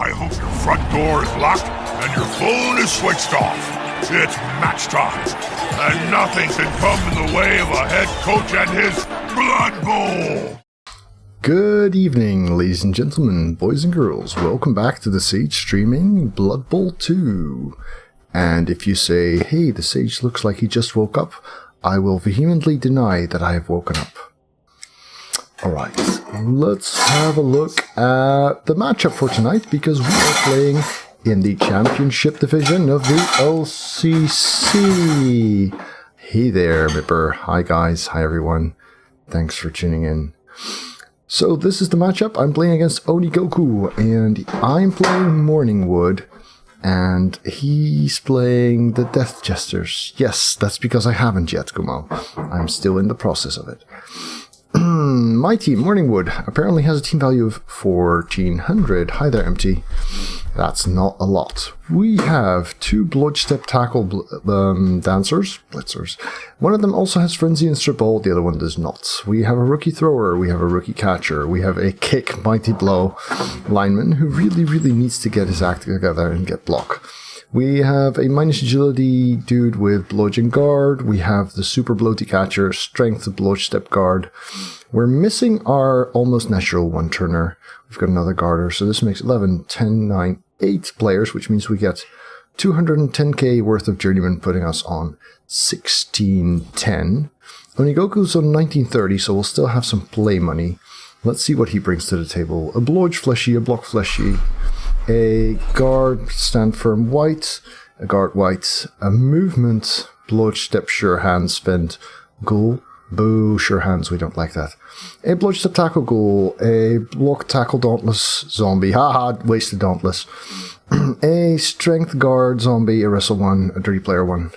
I hope your front door is locked and your phone is switched off. It's match time, and nothing can come in the way of a head coach and his Blood Bowl. Good evening, ladies and gentlemen, boys and girls. Welcome back to the Sage streaming Blood Bowl 2. And if you say, hey, the Sage looks like he just woke up, I will vehemently deny that I have woken up. Alright, let's have a look at the matchup for tonight, because we are playing in the Championship Division of the OCC. Hey there, Mipper. Hi guys, hi everyone. Thanks for tuning in. So this is the matchup. I'm playing against OniGoku, and I'm playing Morningwood, and he's playing the Death Jesters. Yes, that's because I haven't yet, Kumo. I'm still in the process of it. My team, Morningwood, apparently has a team value of 1400. Hi there, Empty. That's not a lot. We have two Bloodstep Tackle dancers, blitzers. One of them also has Frenzy and Strip Ball, the other one does not. We have a rookie thrower, we have a rookie catcher, we have a kick, mighty blow lineman who really needs to get his act together and get block. We have a minus agility dude with bludgeon guard. We have the super bloaty catcher, strength bloodstep guard. We're missing our almost natural one-turner. We've got another guarder, so this makes 11, 10, 9, 8 players, which means we get 210k worth of journeyman, putting us on 1610. OniGoku's on 1930, so we'll still have some play money. Let's see what he brings to the table. A blodge fleshy, a block fleshy, a guard stand firm white, a guard white, a movement blodge step sure hands spend ghoul. Boo, sure hands, we don't like that. A blodge step tackle ghoul, a block tackle dauntless zombie, haha, wasted dauntless. A strength guard zombie, a wrestle one, a dirty player one.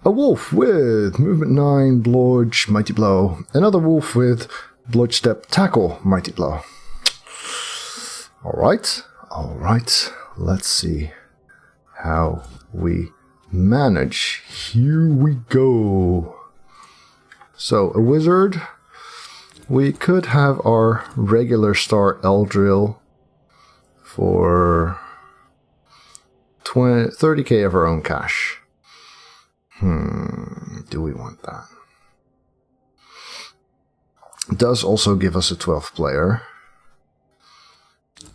A wolf with movement 9, blodge, mighty blow. Another wolf with blodge step tackle, mighty blow. Alright, let's see how we manage. Here we go. So, a wizard. We could have our regular star Eldril for 30k of our own cash. Do we want that? It does also give us a 12th player.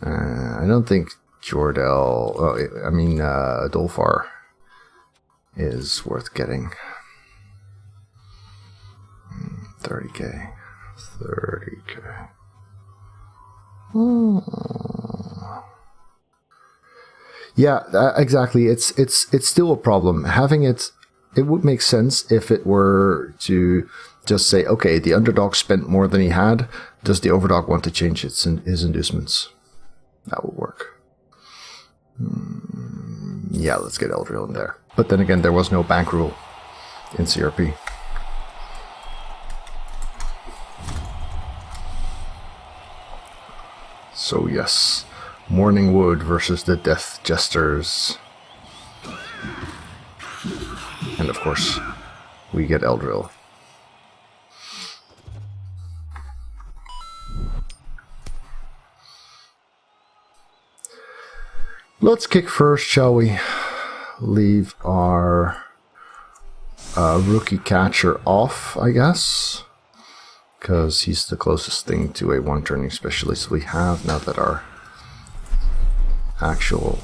I don't think Dolfar is worth getting. 30k. Yeah, exactly. It's still a problem. Having it would make sense if it were to just say, okay, the underdog spent more than he had. Does the overdog want to change his inducements? That would work. Yeah, let's get Eldril in there. But then again, there was no bank rule in CRP. So yes, Morningwood versus the Death Jesters. And of course, we get Eldril. Let's kick first, shall we? Leave our rookie catcher off, I guess, because he's the closest thing to a one-turning specialist we have now that our actual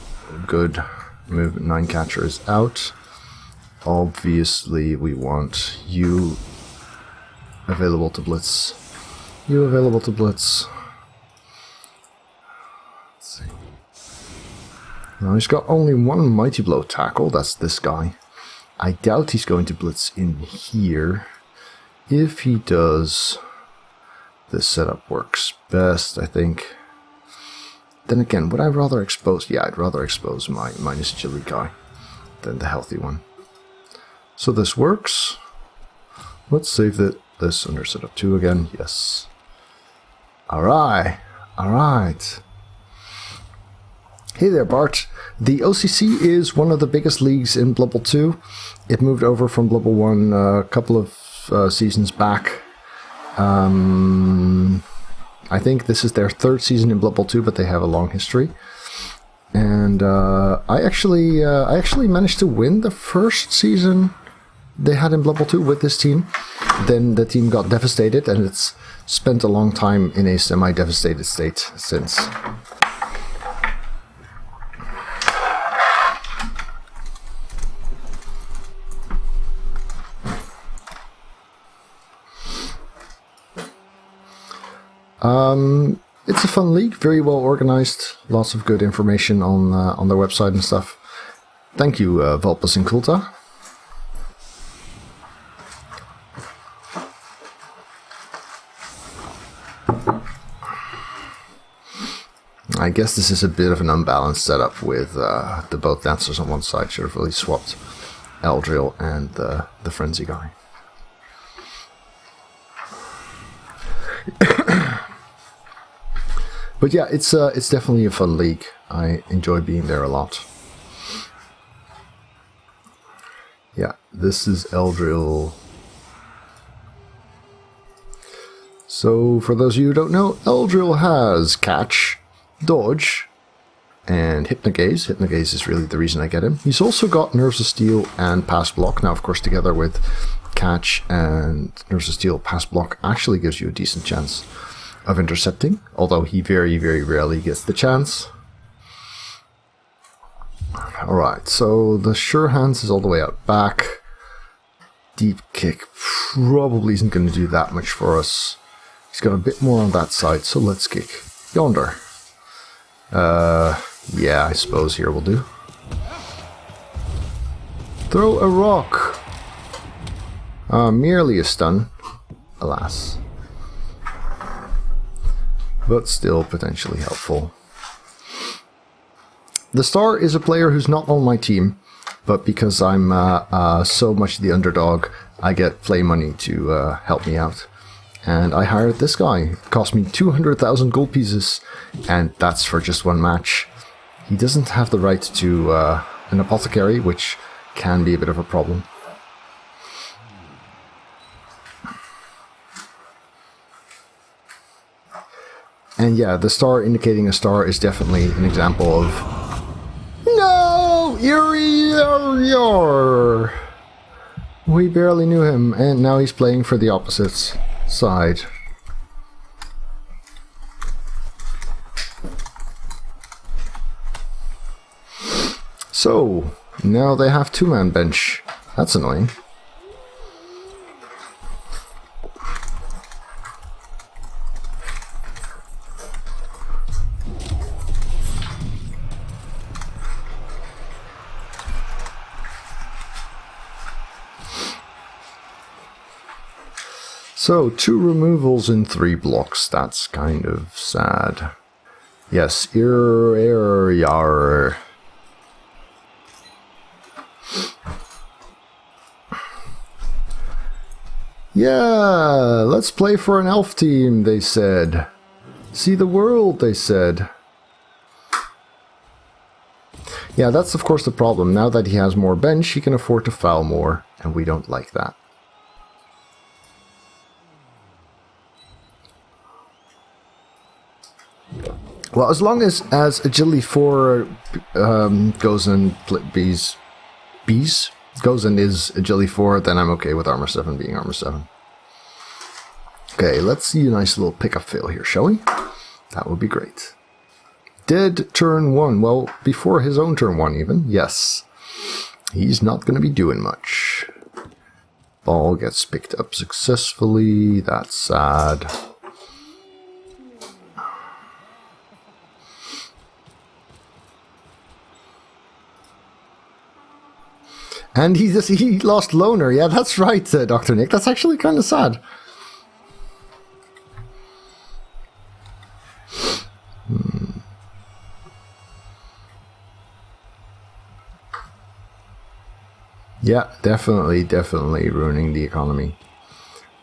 good movement 9 catcher is out. Obviously, we want you available to blitz. You available to blitz. Let's see. Now he's got only one mighty blow tackle, that's this guy. I doubt he's going to blitz in here. If he does, this setup works best, I think. Then again, would I rather expose? Yeah, I'd rather expose my minus agility guy than the healthy one. So this works. Let's save this under setup 2 again. Yes. Alright. Hey there, Bart. The OCC is one of the biggest leagues in Blood Bowl 2. It moved over from Blood Bowl 1 a couple of seasons back. I think this is their 3rd season in Blood Bowl 2, but they have a long history. And I actually managed to win the first season they had in Blood Bowl 2 with this team. Then the team got devastated, and it's spent a long time in a semi-devastated state since. It's a fun league, very well organized, lots of good information on their website and stuff. Thank you, Vulpus and Kulta. I guess this is a bit of an unbalanced setup with the both dancers on one side. Should have really swapped Eldril and the Frenzy guy. But yeah, it's definitely a fun league. I enjoy being there a lot. Yeah, this is Eldril. So, for those of you who don't know, Eldril has Catch, Dodge, and Hypnogaze. Hypnogaze is really the reason I get him. He's also got Nerves of Steel and Pass Block. Now, of course, together with Catch and Nerves of Steel, Pass Block actually gives you a decent chance of intercepting, although he very, very rarely gets the chance. Alright, so the Sure Hands is all the way out back. Deep Kick probably isn't going to do that much for us. He's got a bit more on that side, so let's kick yonder. Yeah, I suppose here will do. Throw a rock. Merely a stun, alas. But still potentially helpful. The Star is a player who's not on my team, but because I'm so much the underdog, I get play money to help me out. And I hired this guy. It cost me 200,000 gold pieces, and that's for just one match. He doesn't have the right to an apothecary, which can be a bit of a problem. And yeah, the star indicating a star is definitely an example of... No! We barely knew him, and now he's playing for the opposite side. So, now they have two-man bench. That's annoying. So, 2 removals in 3 blocks. That's kind of sad. Yes, yar. Yeah, let's play for an elf team, they said. See the world, they said. Yeah, that's of course the problem. Now that he has more bench, he can afford to foul more, and we don't like that. Well, as long as Agility 4 goes and goes and is Agility 4, then I'm okay with Armor 7 being Armor 7. Okay, let's see a nice little pickup fail here, shall we? That would be great. Dead turn 1. Well, before his own turn 1 even. Yes. He's not going to be doing much. Ball gets picked up successfully. That's sad. And he lost Loner. Yeah, that's right, Dr. Nick. That's actually kind of sad. Yeah, definitely ruining the economy.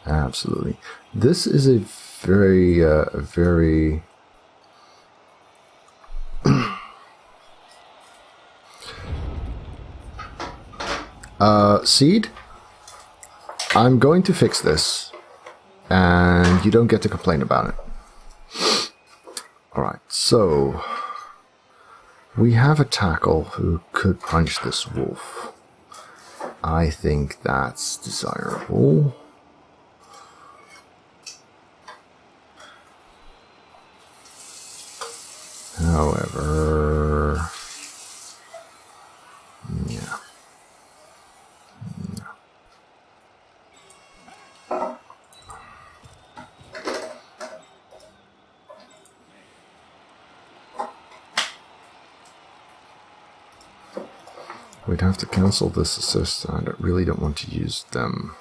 Absolutely. This is a very Seed, I'm going to fix this, and you don't get to complain about it. Alright, so We have a tackle who could punch this wolf. I think that's desirable. However, yeah. We'd have to cancel this assist. I really don't want to use them.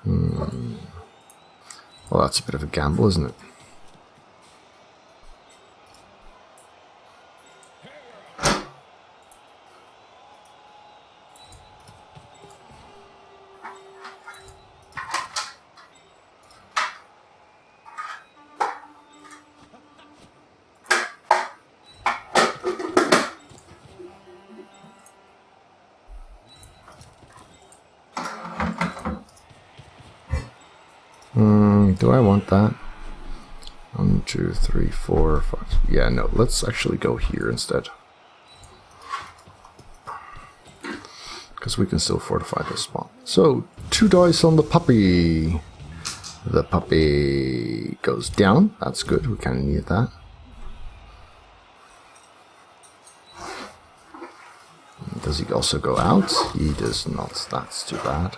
Well, that's a bit of a gamble, isn't it? Do I want that? 1, 2, 3, 4, 5. Yeah, no, let's actually go here instead. Because we can still fortify this spot. So, 2 dice on the puppy. The puppy goes down. That's good, we kind of need that. Does he also go out? He does not. That's too bad.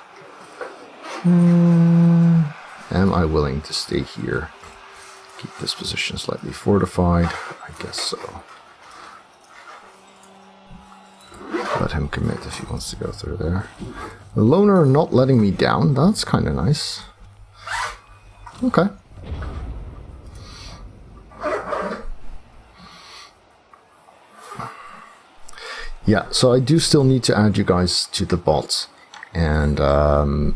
Am I willing to stay here? Keep this position slightly fortified? I guess so. Let him commit if he wants to go through there. The loner not letting me down, that's kind of nice. Okay. Yeah, so I do still need to add you guys to the bots and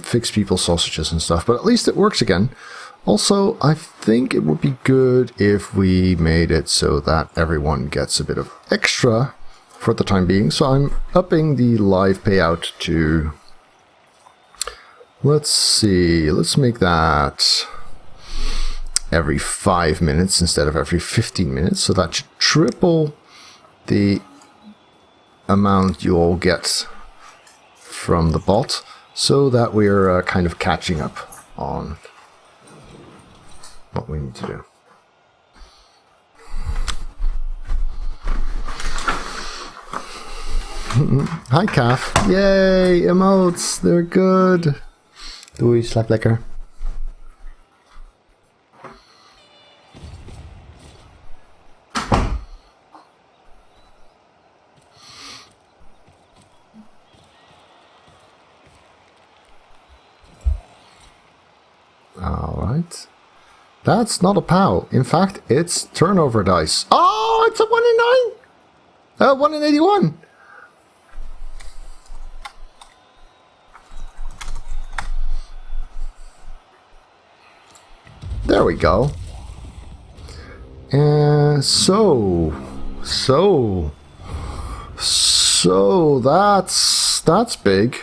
fix people's sausages and stuff, but at least it works again. Also, I think it would be good if we made it so that everyone gets a bit of extra for the time being. So I'm upping the live payout to, let's see, let's make that every 5 minutes instead of every 15 minutes. So that should triple the amount you all get from the bot, so that we're kind of catching up on what we need to do. Hi, calf. Yay, emotes. They're good. Doei, slaap lekker. Alright. That's not a POW. In fact, it's turnover dice. Oh, it's a 1 in 9! 1 in 81! There we go. And so that's big.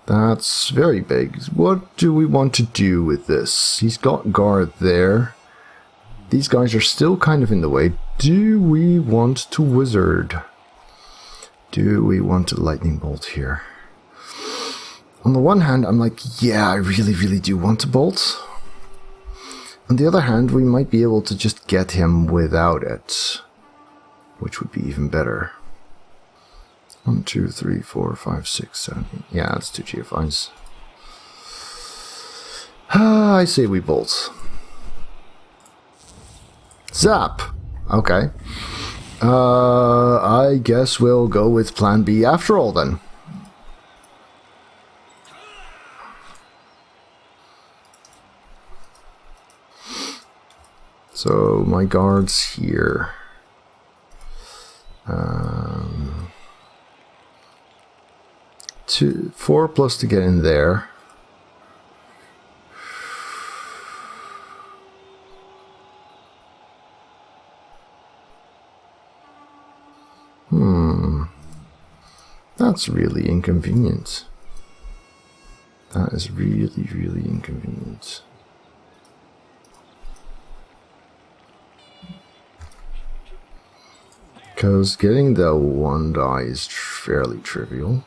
That's very big. What do we want to do with this? He's got guard there. These guys are still kind of in the way. Do we want to wizard? Do we want to lightning bolt here? On the one hand, I'm like, yeah, I really do want to bolt. On the other hand, we might be able to just get him without it, which would be even better. 1, 2, 3, 4, 5, 6, 7, 8. Yeah, that's 2 GFIs. I say we bolt. Zap! Okay. I guess we'll go with plan B after all then. So my guards here. 4 plus to get in there. That's really inconvenient. That is really inconvenient. Because getting the 1 die is fairly trivial.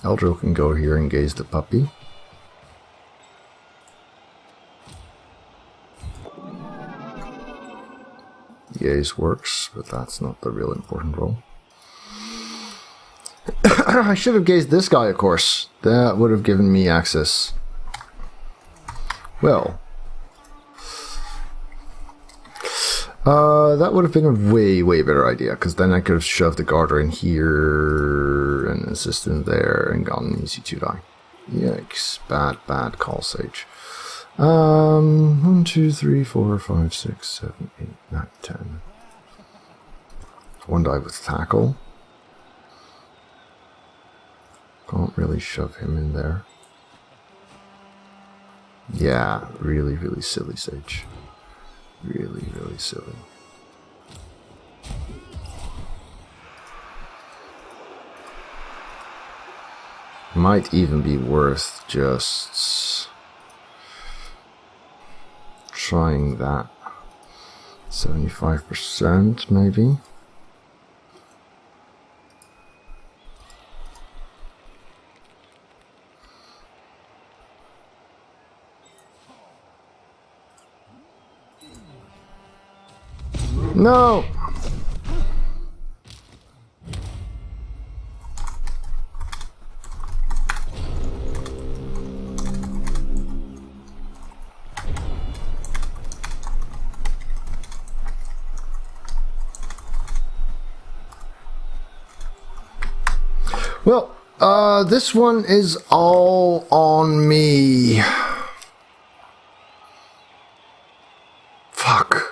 Eldro can go here and gaze the puppy. Gaze works, but that's not the real important role. I should have gazed this guy, of course. That would have given me access. Well. That would have been a way, way better idea, because then I could have shoved the Garter in here, and Assistant there, and gotten an easy 2 die. Yikes. Bad, bad call, Sage. 1, 2, 3, 4, 5, 6, 7, 8, 9, 10. 1 die with tackle. Can't really shove him in there. Yeah, really, really silly, Sage. Really, really silly. Might even be worth just trying that. 75% maybe. No! Well, this one is all on me. Fuck.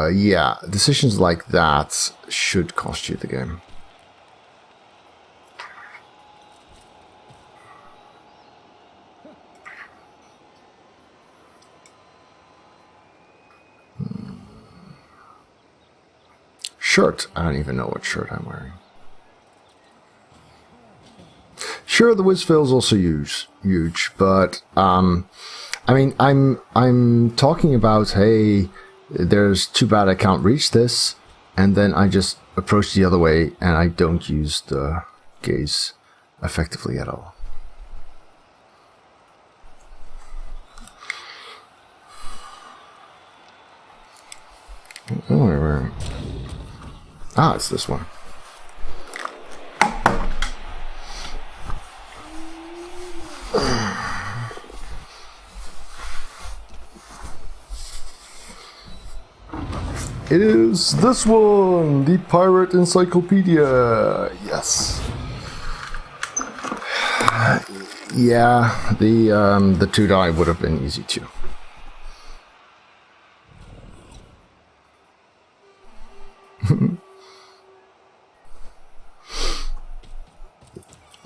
Yeah, decisions like that should cost you the game. Shirt. I don't even know what shirt I'm wearing. Sure, the Wizfill is also huge, but I mean, I'm talking about, hey, there's too bad I can't reach this, and then I just approach the other way and I don't use the gaze effectively at all. Oh, where? Ah, it's this one. It is this one, the Pirate Encyclopedia. Yes. Yeah, the 2 die would have been easy too.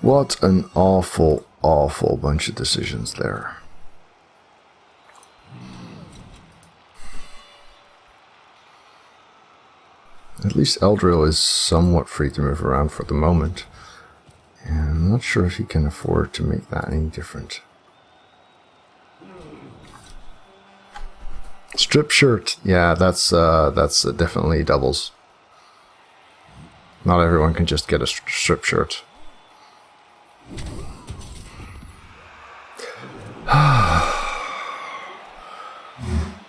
What an awful, awful bunch of decisions there. At least Eldril is somewhat free to move around for the moment. And I'm not sure if he can afford to make that any different. Strip shirt. Yeah, that's definitely doubles. Not everyone can just get a strip shirt.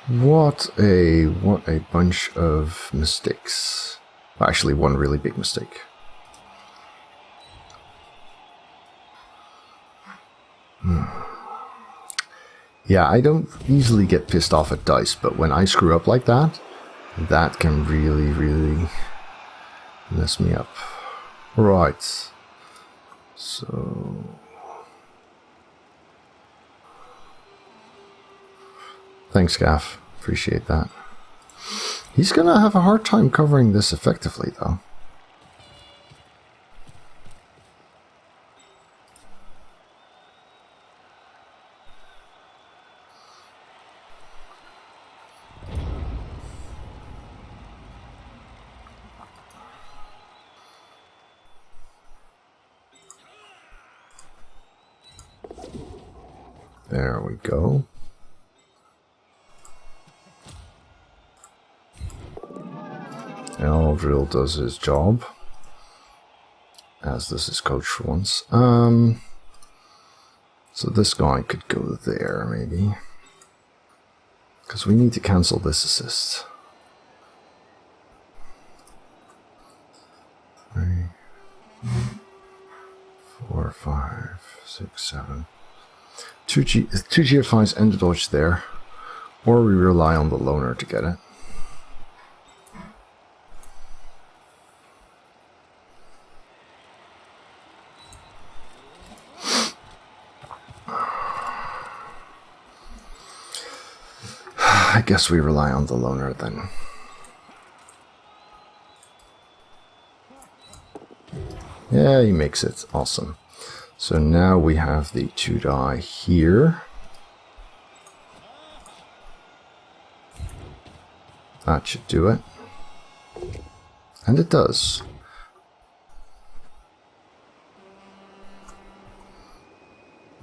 What a bunch of mistakes. Actually, one really big mistake. Yeah, I don't easily get pissed off at dice, but when I screw up like that, that can really, really mess me up. Right. So... Thanks, Gaff. Appreciate that. He's gonna have a hard time covering this effectively, though. There we go. Eldril does his job, as does his coach for once. So this guy could go there, maybe. Because we need to cancel this assist. 3, 4, 5, 6, 7. 2 GFIs and a dodge there. Or we rely on the loner to get it. I guess we rely on the loner then. Yeah, he makes it. Awesome. So now we have the 2 die here. That should do it. And it does.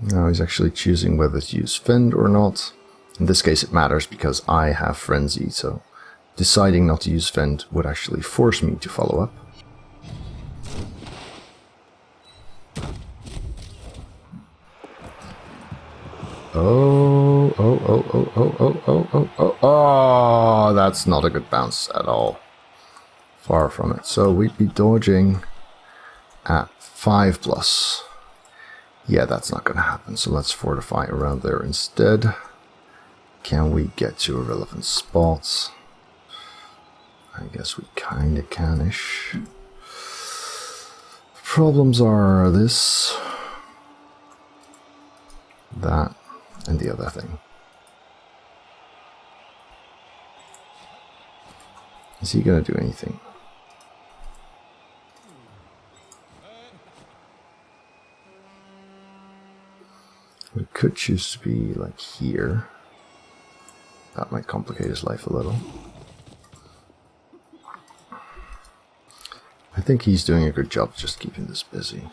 Now he's actually choosing whether to use Fend or not. In this case it matters because I have Frenzy, so deciding not to use Fend would actually force me to follow up. Oh, that's not a good bounce at all. Far from it. So we'd be dodging at 5+. Yeah, that's not going to happen. So let's fortify around there instead. Can we get to a relevant spot? I guess we kind of can-ish. Problems are this, that, and the other thing. Is he going to do anything? We could choose to be like here. That might complicate his life a little. I think he's doing a good job just keeping this busy.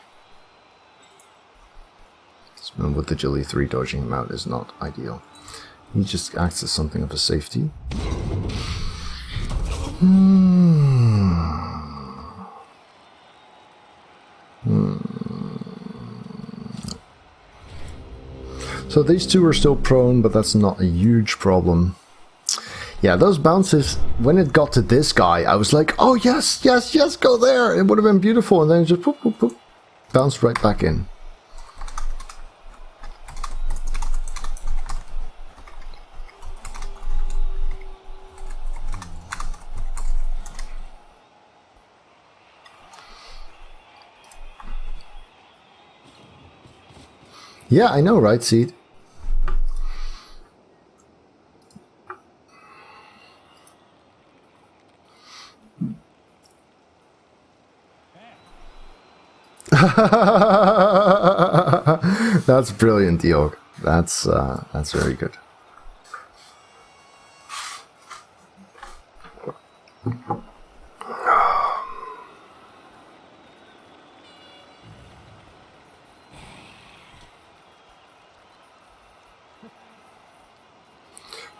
And with the Agility 3 dodging him out is not ideal. He just acts as something of a safety. So these two are still prone, but that's not a huge problem. Yeah, those bounces, when it got to this guy, I was like, oh yes, yes, yes, go there. It would have been beautiful. And then it just poop, poop, poop, bounced right back in. Yeah, I know, right, Seed? That's brilliant, Diog. That's very good.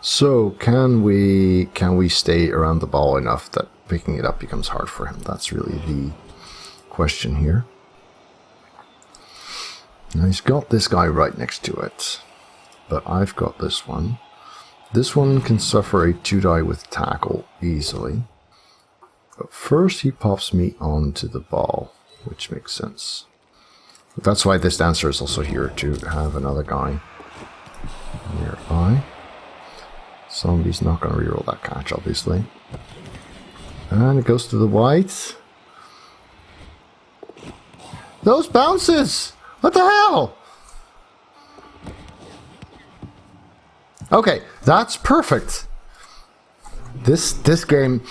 So can we stay around the ball enough that picking it up becomes hard for him? That's really the question here. Now he's got this guy right next to it, but I've got this one. This one can suffer a 2-die with tackle easily. But first he pops me onto the ball, which makes sense. That's why this dancer is also here, to have another guy nearby. Somebody's not going to reroll that catch, obviously. And it goes to the white. Those bounces! What the hell? Okay, that's perfect. This game.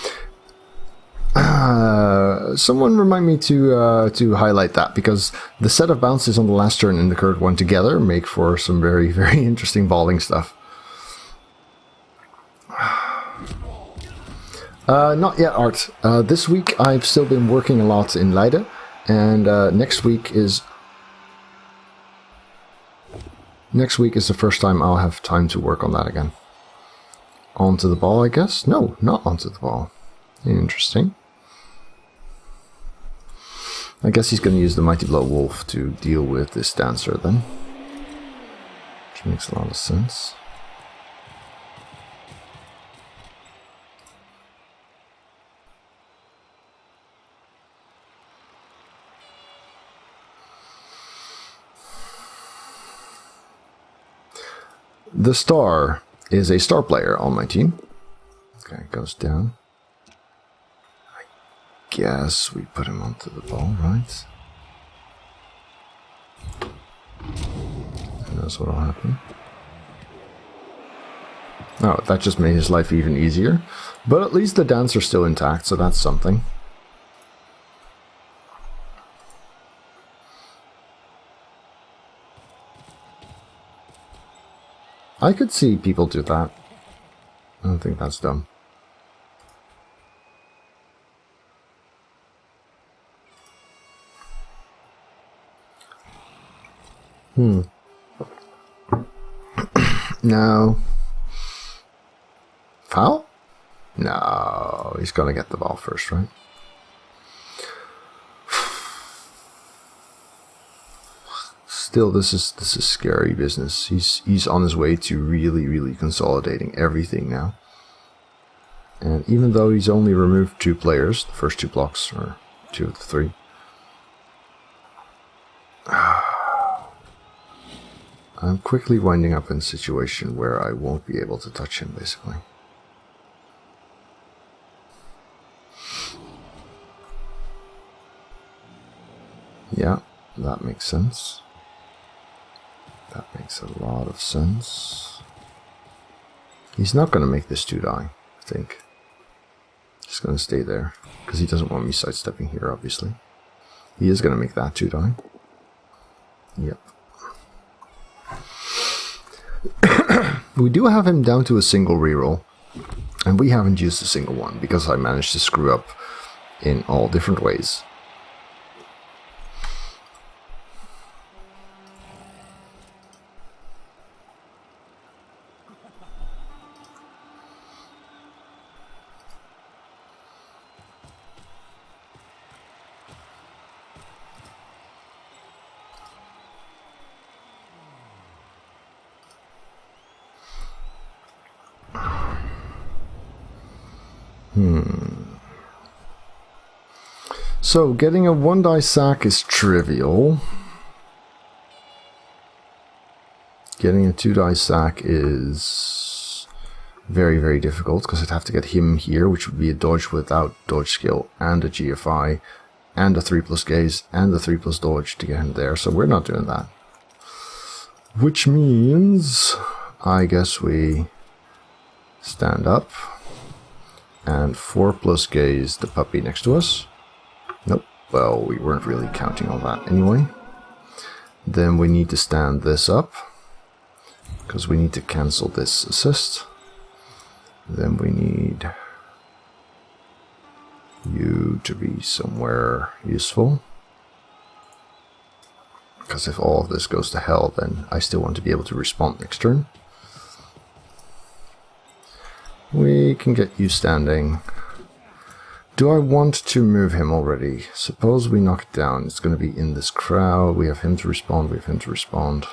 Someone remind me to highlight that, because the set of bounces on the last turn and the current one together make for some very, very interesting balling stuff. Not yet, Art. This week I've still been working a lot in Leiden, and next week is the first time I'll have time to work on that again. Onto the ball, I guess? No, not onto the ball. Interesting. I guess he's going to use the Mighty Blow Wolf to deal with this dancer then. Which makes a lot of sense. The star is a star player on my team. Okay, goes down. I guess we put him onto the ball, right? And that's what'll happen. Oh, that just made his life even easier. But at least the dancer's still intact, so that's something. I could see people do that. I don't think that's dumb. No. Foul? No, he's gonna get the ball first, right? Still, this is scary business. He's on his way to really consolidating everything now. And even though he's only removed 2 players, the first 2 blocks, or 2 of the 3. I'm quickly winding up in a situation where I won't be able to touch him, basically. Yeah, that makes sense. That makes a lot of sense. He's not going to make this 2 die, I think. He's going to stay there, because he doesn't want me sidestepping here, obviously. He is going to make that 2 die. Yep. We do have him down to a single reroll, and we haven't used a single one, because I managed to screw up in all different ways. So, getting a 1-die sack is trivial. Getting a 2-die sack is very difficult, because I'd have to get him here, which would be a dodge without dodge skill, and a GFI, and a 3+ gaze, and a 3+ dodge to get him there, so we're not doing that. Which means, I guess we stand up, and 4+ gaze the puppy next to us. Nope, well, we weren't really counting on that anyway. Then we need to stand this up, because we need to cancel this assist. Then we need you to be somewhere useful. Because if all of this goes to hell, then I still want to be able to respond next turn. We can get you standing. Do I want to move him already? Suppose we knock it down. It's going to be in this crowd. We have him to respond. We have him to respond.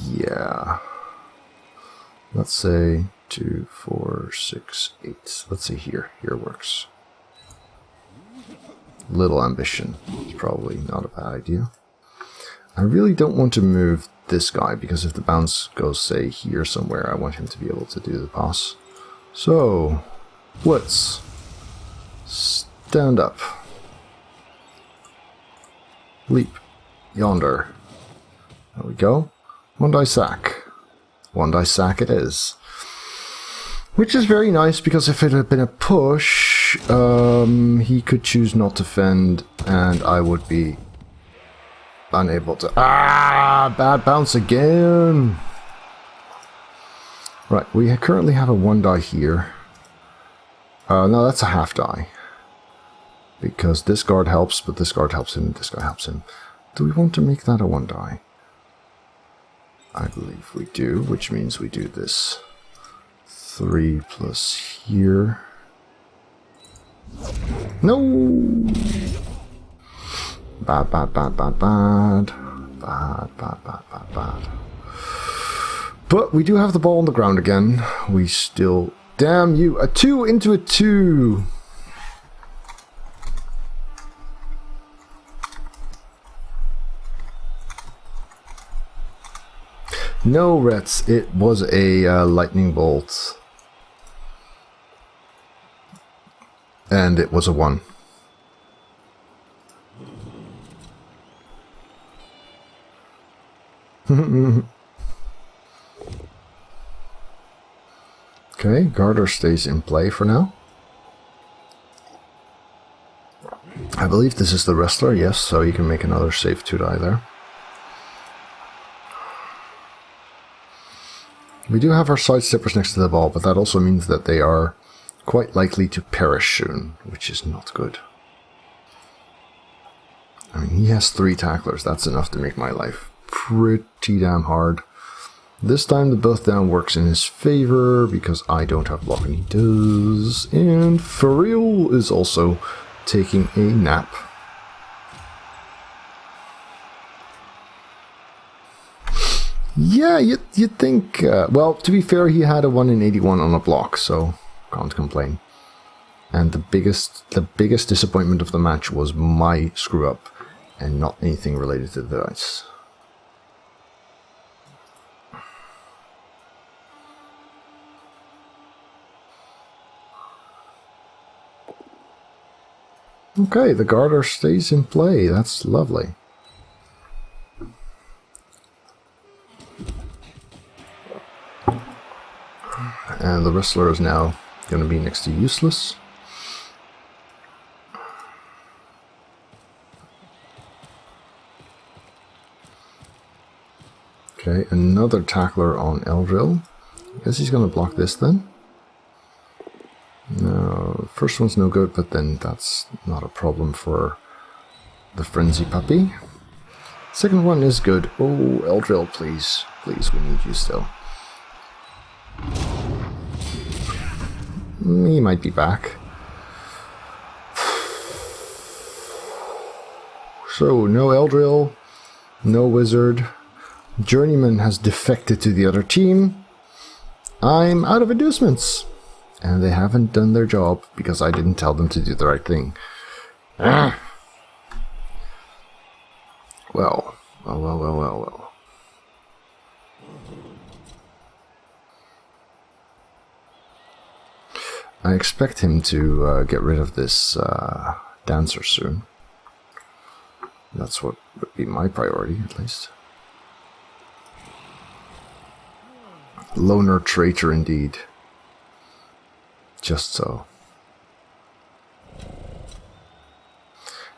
Yeah. Let's say 2, 4, 6, 8. Let's say here. Here works. Little ambition. It's probably not a bad idea. I really don't want to move this guy, because if the bounce goes, say, here somewhere, I want him to be able to do the pass. So, let's stand up. Leap. Yonder. There we go. 1-die sack. 1-die sack it is. Which is very nice, because if it had been a push, he could choose not to fend, and I would be unable to... Ah! Bad bounce again! Right, we currently have a 1 die here. No, that's a half die. Because this guard helps, but this guard helps him, this guy helps him. Do we want to make that a 1 die? I believe we do, which means we do this. 3 plus here. No! Bad, bad, bad, bad, bad. Bad, bad, bad, bad, bad. But we do have the ball on the ground again. We still... Damn you! A 2 into a 2! No, Reds. It was a lightning bolt. And it was a 1. Okay, Garter stays in play for now. I believe this is the wrestler, yes, so you can make another save 2 die there. We do have our sidesteppers next to the ball, but that also means that they are quite likely to perish soon, which is not good. I mean, he has 3 tacklers, that's enough to make my life pretty damn hard. This time the both down works in his favor, because I don't have block and he does. And Fariel is also taking a nap. Yeah, you'd think... well, to be fair, he had a 1 in 81 on a block, so can't complain. And the biggest disappointment of the match was my screw-up, and not anything related to the dice. Okay, the Garter stays in play. That's lovely. And the wrestler is now going to be next to useless. Okay, another tackler on Eldril. I guess he's going to block this then. No, first one's no good, but then that's not a problem for the Frenzy Puppy. Second one is good. Oh, Eldril, please. Please, we need you still. He might be back. So, no Eldril, no Wizard. Journeyman has defected to the other team. I'm out of inducements. And they haven't done their job because I didn't tell them to do the right thing. Ah. Well. I expect him to get rid of this dancer soon. That's what would be my priority, at least. Loner traitor indeed. Just so.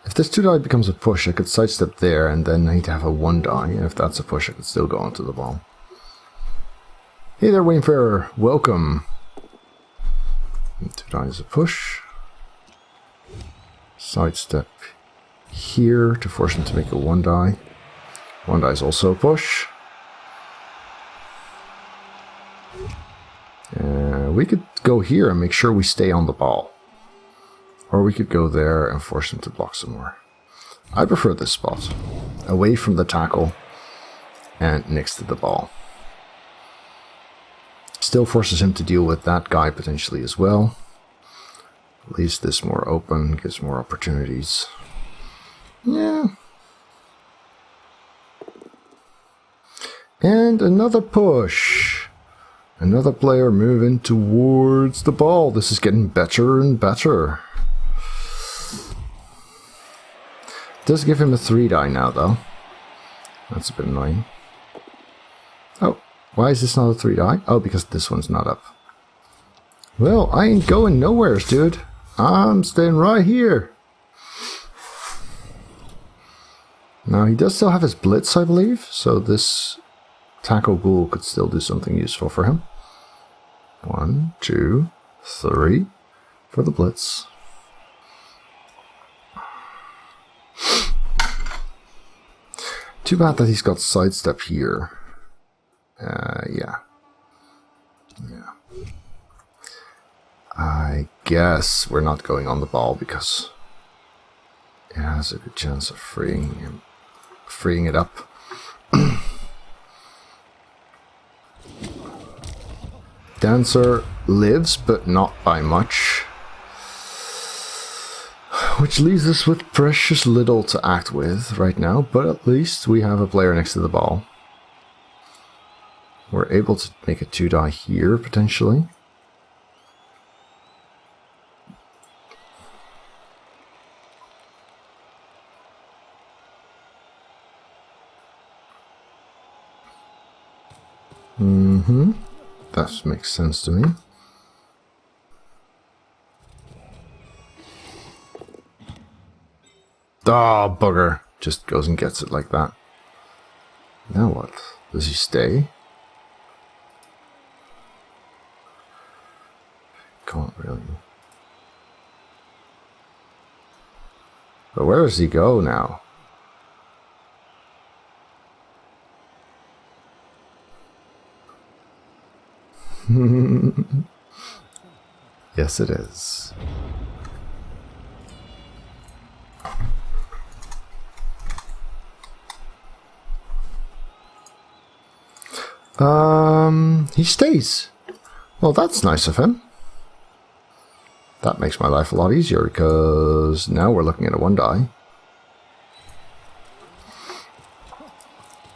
If this 2 die becomes a push, I could sidestep there and then I need to have a 1 die. And if that's a push, I could still go onto the ball. Hey there, Wayfarer. Welcome. 2 die is a push. Sidestep here to force him to make a 1 die. 1 die is also a push. We could go here and make sure we stay on the ball. Or we could go there and force him to block some more. I prefer this spot. Away from the tackle and next to the ball. Still forces him to deal with that guy potentially as well. Leaves this more open, gives more opportunities. Yeah. And another push. Another player moving towards the ball. This is getting better and better. Does give him a 3 die now, though. That's a bit annoying. Oh, why is this not a 3 die? Oh, because this one's not up. Well, I ain't going nowheres, dude. I'm staying right here. Now, he does still have his blitz, I believe, so this tackle ghoul could still do something useful for him. 1, 2, 3 for the blitz. Too bad that he's got sidestep here. Yeah. I guess we're not going on the ball because it has a good chance of freeing it up. Dancer lives, but not by much. Which leaves us with precious little to act with right now, but at least we have a player next to the ball. We're able to make a 2-die here, potentially. That makes sense to me. Oh, bugger. Just goes and gets it like that. Now what? Does he stay? Can't really. But where does he go now? Yes, it is. He stays. Well, that's nice of him. That makes my life a lot easier because now we're looking at a 1-die.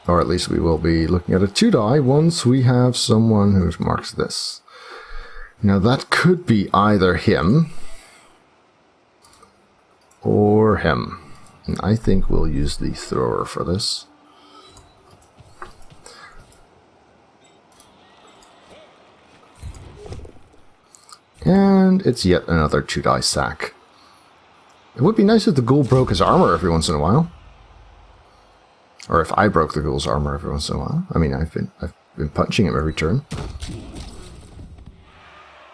Or at least we will be looking at a 2-die once we have someone who marks this. Now that could be either him or him. And I think we'll use the thrower for this. And it's yet another 2-die sack. It would be nice if the ghoul broke his armor every once in a while. Or if I broke the ghoul's armor every once in a while. I mean, I've been punching him every turn.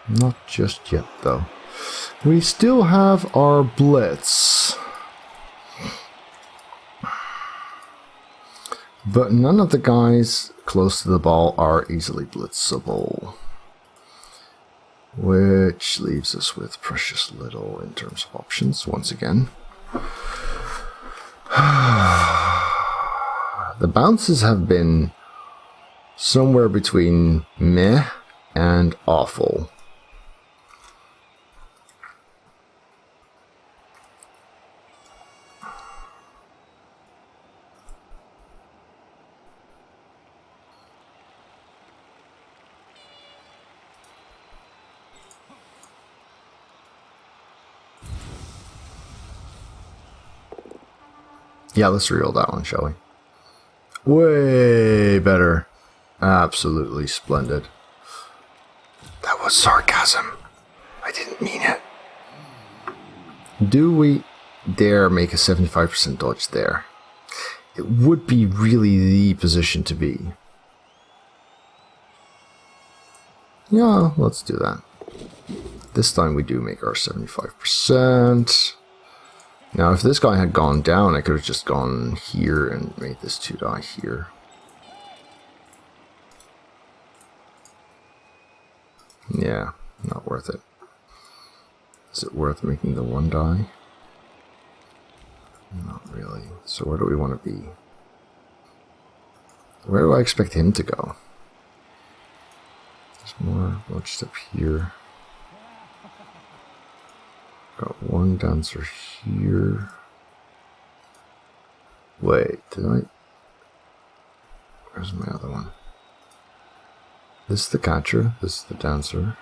Not just yet, though. We still have our blitz. But none of the guys close to the ball are easily blitzable. Which leaves us with precious little in terms of options, once again. The bounces have been somewhere between meh and awful. Yeah, let's reroll that one, shall we? Way better. Absolutely splendid. That was sarcasm. I didn't mean it. Do we dare make a 75% dodge there? It would be really the position to be. Yeah, let's do that. This time we do make our 75%. Now, if this guy had gone down, I could have just gone here and made this 2-die here. Yeah, not worth it. Is it worth making the 1-die? Not really. So where do we want to be? Where do I expect him to go? There's more lodged up here. Got one dancer here. Wait, did I? Where's my other one? This is the catcher, this is the dancer.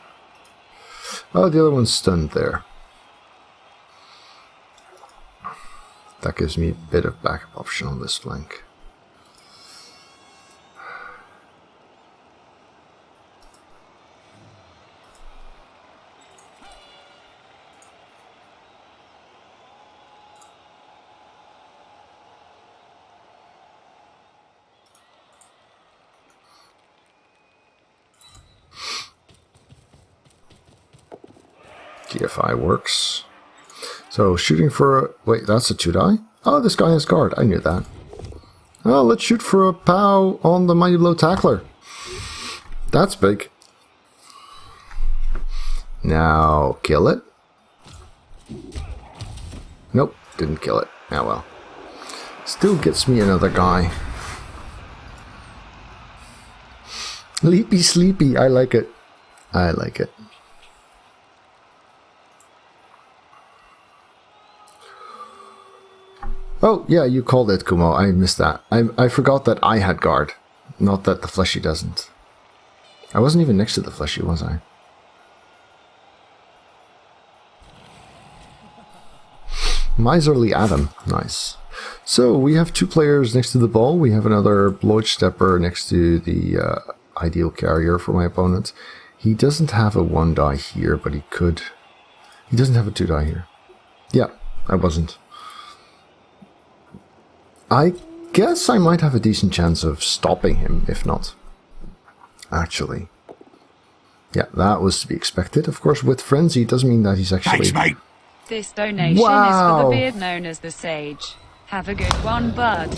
Oh, the other one's stunned there. That gives me a bit of backup option on this flank. TFI works. So shooting for a... Wait, that's a 2-die? Oh, this guy has guard. I knew that. Oh, let's shoot for a POW on the Mighty Blow Tackler. That's big. Now, kill it. Nope, didn't kill it. Ah, well. Still gets me another guy. Leapy sleepy, I like it. I like it. Oh, yeah, you called it, Kumo. I missed that. I forgot that I had guard. Not that the fleshy doesn't. I wasn't even next to the fleshy, was I? Miserly Adam. Nice. So, we have 2 players next to the ball. We have another Blood Stepper next to the ideal carrier for my opponent. He doesn't have a 1-die here, but he could. He doesn't have a 2-die here. Yeah, I wasn't. I guess I might have a decent chance of stopping him, if not. Actually. Yeah, that was to be expected. Of course, with Frenzy, it doesn't mean that he's actually... Thanks, mate. This donation is for the beard known as the Sage. Have a good one, bud.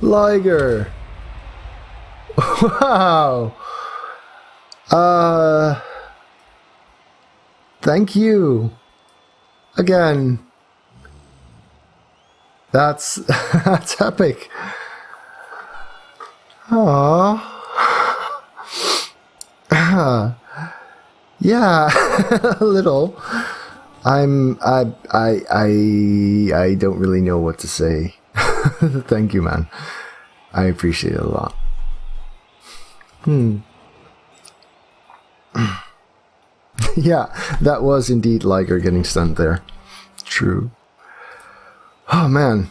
Liger. Wow. Thank you. Again. That's epic. Aww. Yeah, a little. I don't really know what to say. Thank you, man. I appreciate it a lot. Yeah, that was indeed Liger getting stunned there. True. Oh man.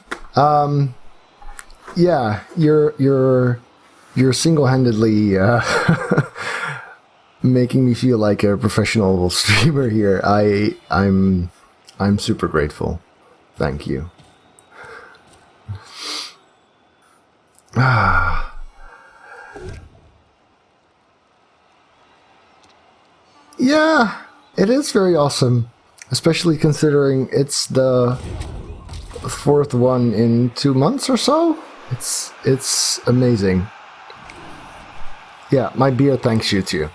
Yeah, you're single-handedly making me feel like a professional streamer here. I'm super grateful. Thank you. Yeah, it is very awesome, especially considering it's the 4th one in 2 months or so. It's amazing. Yeah, my beer thanks you too.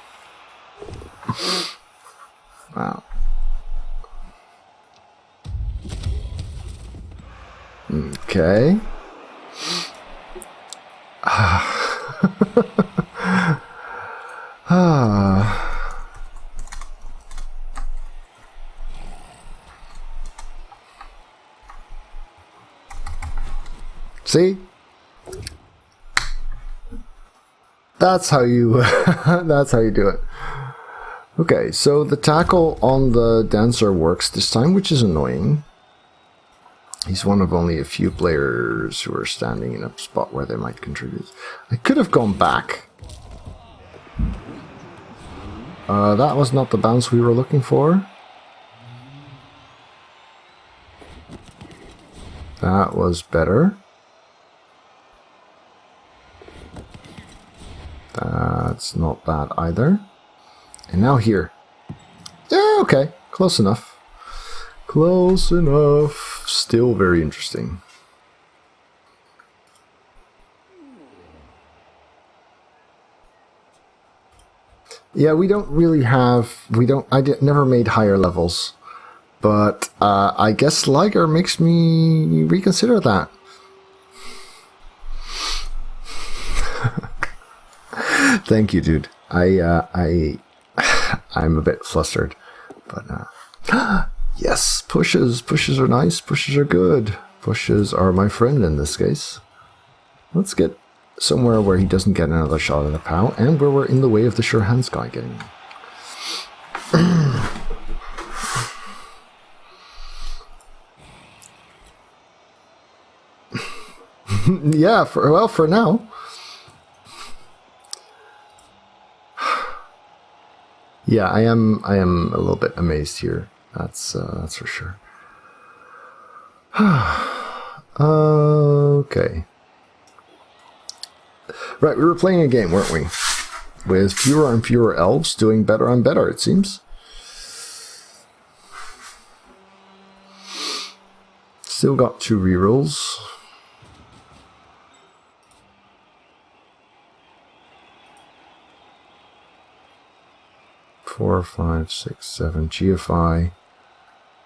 Wow. Okay. See? That's how you that's how you do it. Okay, so the tackle on the dancer works this time, which is annoying. He's one of only a few players who are standing in a spot where they might contribute. I could have gone back. That was not the bounce we were looking for. That was better. That's not bad either. And now here. Yeah, okay. Close enough. Close enough. Still very interesting. Yeah, we don't really have... never made higher levels. But I guess Liger makes me reconsider that. Thank you, dude. I'm a bit flustered, but yes, pushes are nice. Pushes are good. Pushes are my friend in this case. Let's get somewhere where he doesn't get another shot at a POW, and where we're in the way of the sure hands guy getting in. Yeah, for now. Yeah, I am a little bit amazed here. That's for sure. Okay. Right, we were playing a game, weren't we? With fewer and fewer elves doing better and better, it seems. Still got 2 rerolls. Four, 5, 6, 7 GFI.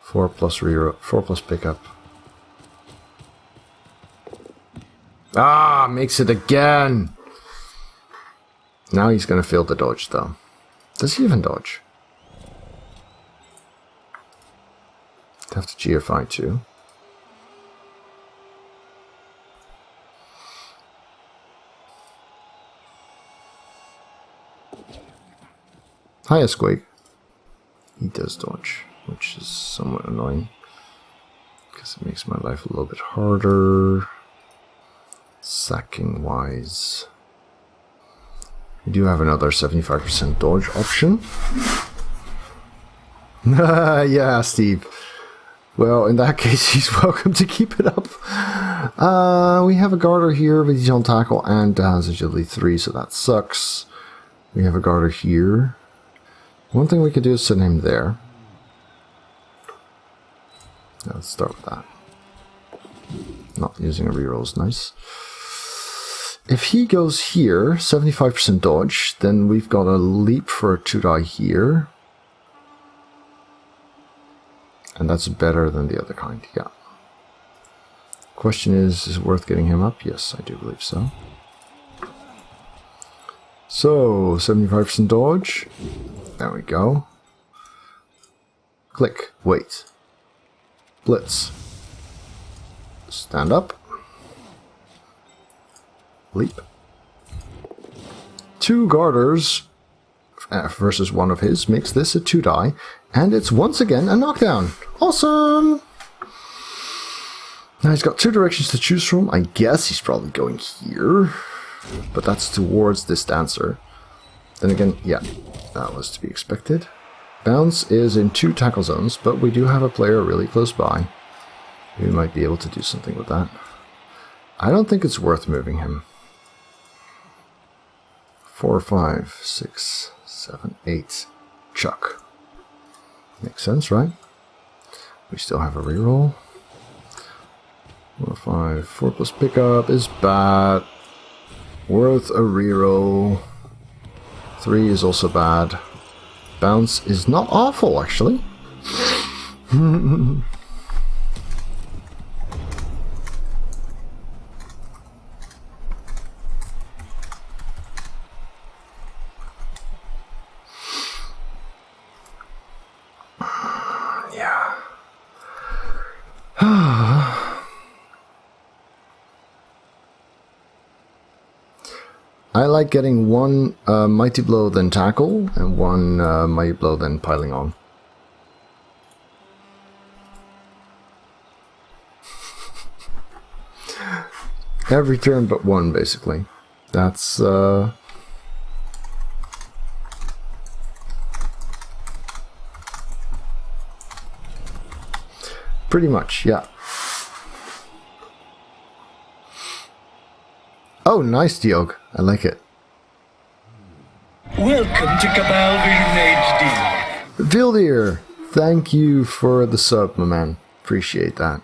4 plus reroll, 4 plus pickup. Ah, makes it again. Now he's gonna fail the dodge though. Does he even dodge? Have to GFI too. Hiya, Squeak. He does dodge, which is somewhat annoying because it makes my life a little bit harder. Sacking wise, we do have another 75% dodge option. Yeah, Steve. Well, in that case, he's welcome to keep it up. We have a Garter here, but he's on tackle and has agility 3, so that sucks. We have a Garter here. One thing we could do is send him there. Let's start with that. Not using a reroll is nice. If he goes here, 75% dodge, then we've got a leap for a 2-die here. And that's better than the other kind, yeah. Question is it worth getting him up? Yes, I do believe so. So, 75% dodge. There we go. Click. Wait. Blitz. Stand up. Leap. 2 Garters versus 1 of his makes this a 2-die. And it's once again a knockdown. Awesome! Now he's got 2 directions to choose from. I guess he's probably going here. But that's towards this dancer. Then again, yeah, that was to be expected. Bounce is in 2 tackle zones, but we do have a player really close by. We might be able to do something with that. I don't think it's worth moving him. 4, 5, 6, 7, 8. Chuck. Makes sense, right? We still have a reroll. 4, 5, 4 plus pickup is bad. Worth a reroll. 3 is also bad. Bounce is not awful, actually. Yeah. I like getting 1 mighty blow then tackle and 1 mighty blow then piling on. Every turn but 1, basically. That's pretty much, yeah. Oh, nice, Diog. I like it. Welcome to Cabal Vision HD. Vildir, thank you for the sub, my man. Appreciate that.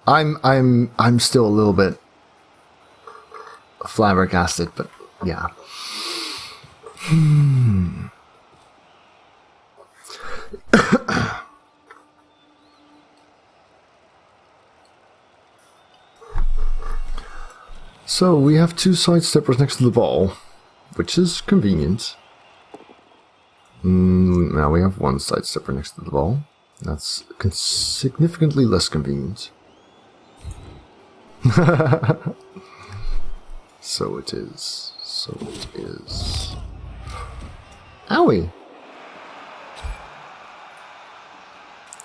I'm still a little bit flabbergasted, but yeah. So we have 2 sidesteppers next to the ball, which is convenient. Now we have 1 sidestepper next to the ball. That's significantly less convenient. So it is. So it is. Owie!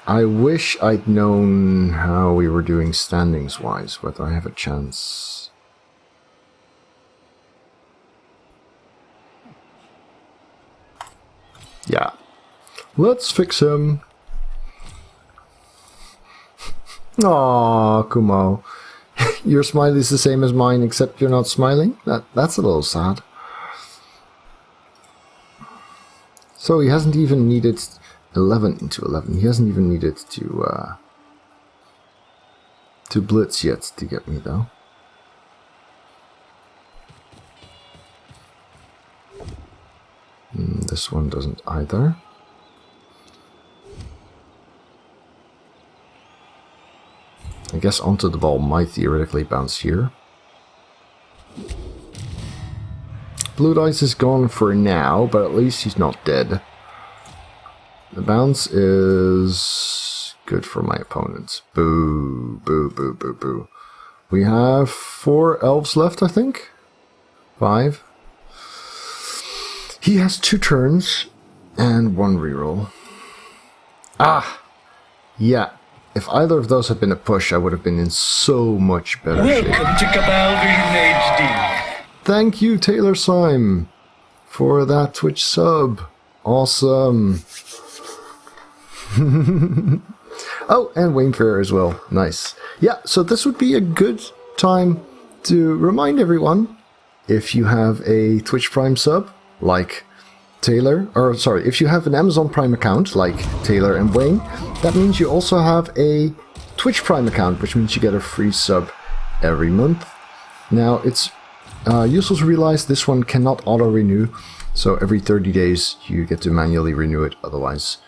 I wish I'd known how we were doing standings-wise, whether I have a chance. Yeah. Let's fix him. Aww, Kumo. Your smile is the same as mine, except you're not smiling? That's a little sad. So he hasn't even needed 11 into 11. He hasn't even needed to blitz yet to get me, though. This one doesn't either. I guess onto the ball might theoretically bounce here. Blue dice is gone for now, but at least he's not dead. The bounce is good for my opponent. Boo, boo, boo, boo, boo. We have 4 elves left, I think. 5. He has 2 turns and 1 reroll. Ah! Yeah. If either of those had been a push, I would have been in so much better shape. Welcome to Cabalry HD. Thank you, Taylor Syme, for that Twitch sub. Awesome. Oh, and Wayne Fair as well. Nice. Yeah, so this would be a good time to remind everyone, if you have a Twitch Prime sub, like Taylor, or sorry, if you have an Amazon Prime account, like Taylor and Wayne, that means you also have a Twitch Prime account, which means you get a free sub every month. Now, it's useful to realize this one cannot auto-renew, so every 30 days you get to manually renew it, otherwise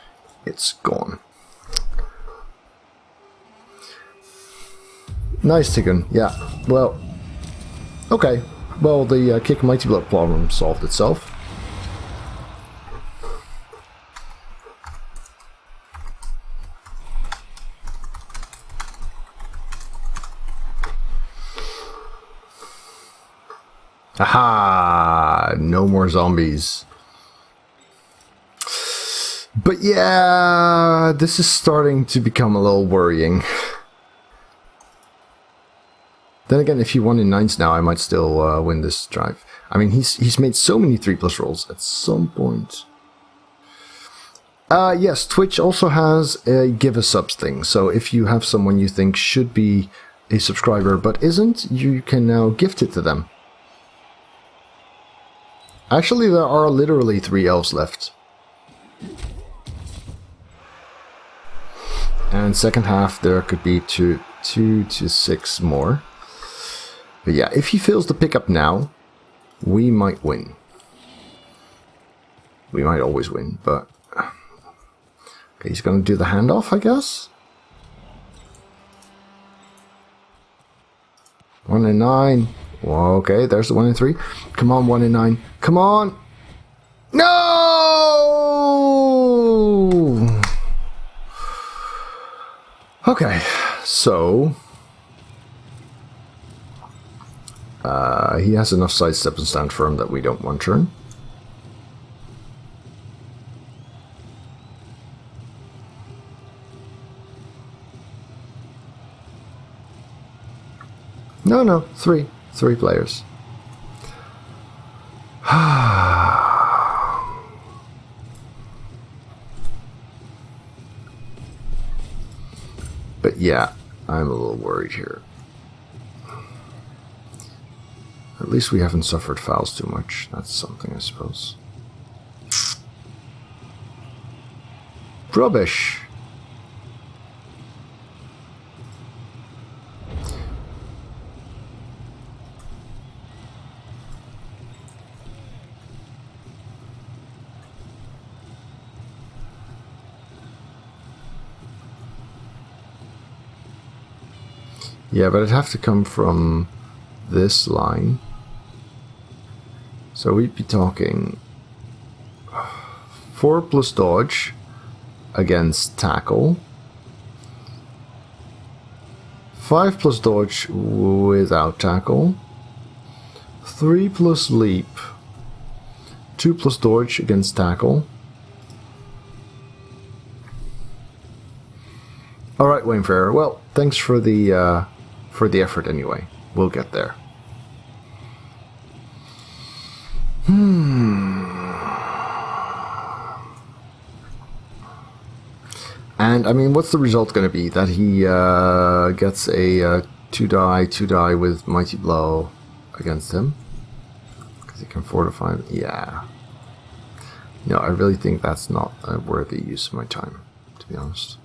it's gone. Nice, Tigun. Yeah, well, okay. Well, the Kick Mighty Blood problem solved itself. Aha! No more zombies. But yeah, this is starting to become a little worrying. Then again, if he won in 9s now, I might still win this drive. I mean, he's made so many 3+ rolls at some point. Yes, Twitch also has a give a subs thing. So if you have someone you think should be a subscriber but isn't, you can now gift it to them. Actually, there are literally 3 elves left. And second half, there could be 2 to 6 more. But yeah, if he fails the pickup now, we might win. We might always win, but... Okay, he's going to do the handoff, I guess? 1 and 9. Well, okay, there's the 1 and 3. Come on, 1 and 9. Come on! No! Okay, so... he has enough sidestep and stand firm that we don't one turn. No, 3 players. But yeah, I'm a little worried here. At least we haven't suffered fouls too much. That's something, I suppose. Rubbish. Yeah, but it'd have to come from this line. So we'd be talking 4 plus dodge against tackle, 5 plus dodge without tackle, 3 plus leap, 2 plus dodge against tackle. Alright, Wayne Ferrer, well, thanks for the effort anyway. We'll get there. And I mean, what's the result going to be? That he gets a 2-die with Mighty Blow against him? Because he can fortify. Yeah. No, I really think that's not a worthy use of my time, to be honest.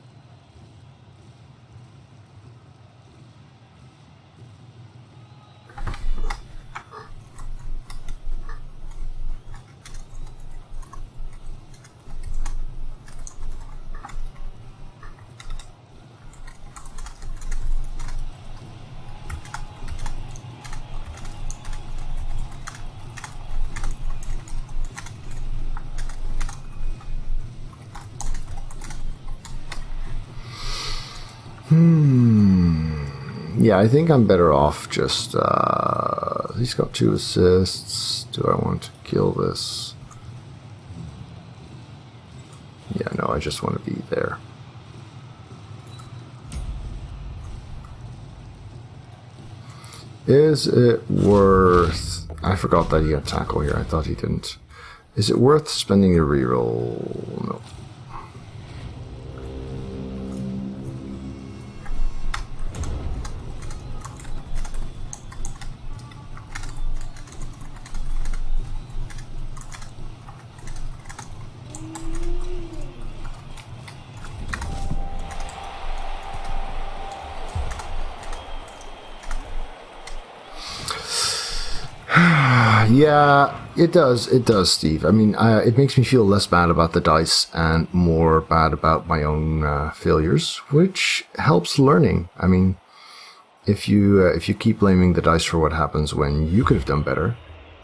Yeah, I think I'm better off just, he's got 2 assists. Do I want to kill this? Yeah, no, I just want to be there. Is it worth... I forgot that he had tackle here. I thought he didn't. Is it worth spending a reroll? No. Yeah, it does. It does, Steve. I mean, it makes me feel less bad about the dice and more bad about my own failures, which helps learning. I mean, if you keep blaming the dice for what happens when you could have done better,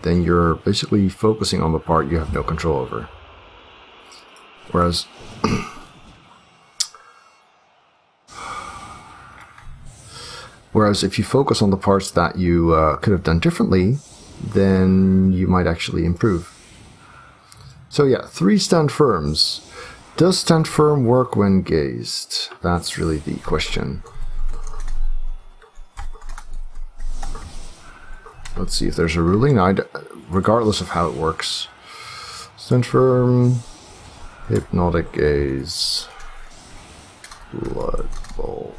then you're basically focusing on the part you have no control over. Whereas if you focus on the parts that you could have done differently, then you might actually improve. So yeah, 3 stand firms. Does stand firm work when gazed? That's really the question. Let's see if there's a ruling. Regardless of how it works. Stand firm, hypnotic gaze, bloodbowl.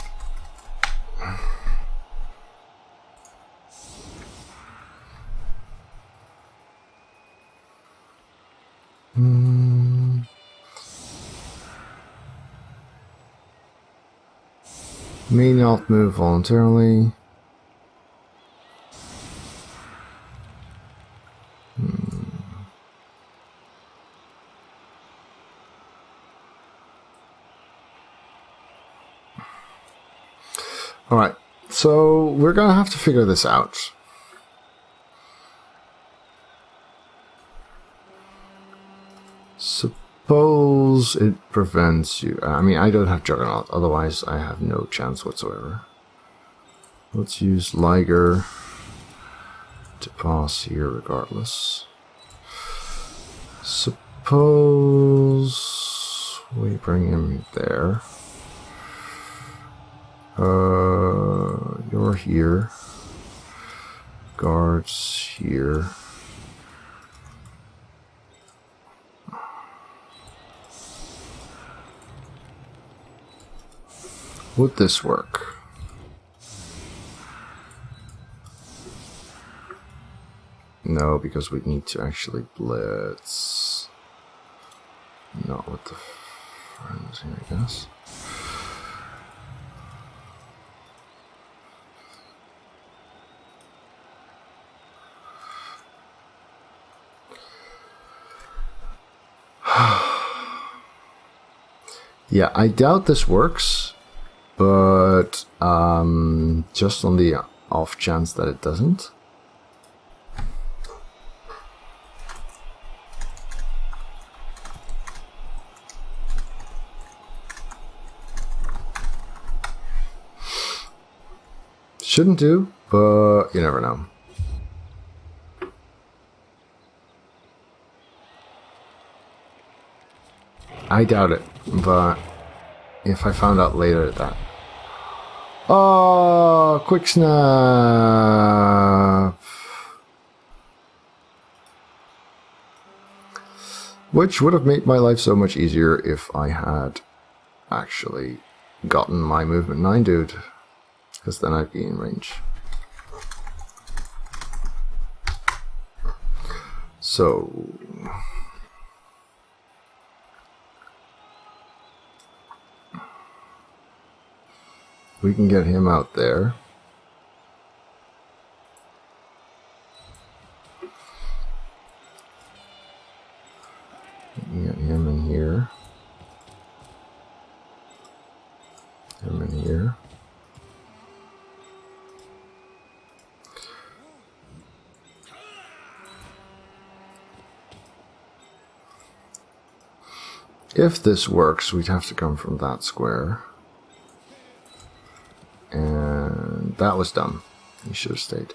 May not move voluntarily. Alright, so we're gonna have to figure this out. Suppose it prevents you. I mean, I don't have Juggernaut, otherwise I have no chance whatsoever. Let's use Liger to pass here regardless. Suppose we bring him there. You're here. Guards here. Would this work? No, because we need to actually blitz. Not with the friends here, I guess. Yeah, I doubt this works, but just on the off chance that it doesn't. Shouldn't do, but you never know. I doubt it, but if I found out later that... Oh, quick snap! Which would have made my life so much easier if I had actually gotten my movement 9 dude, because then I'd be in range. So... we can get him out there. We can get him in here. Him in here. If this works, we'd have to come from that square. And that was dumb. He should have stayed.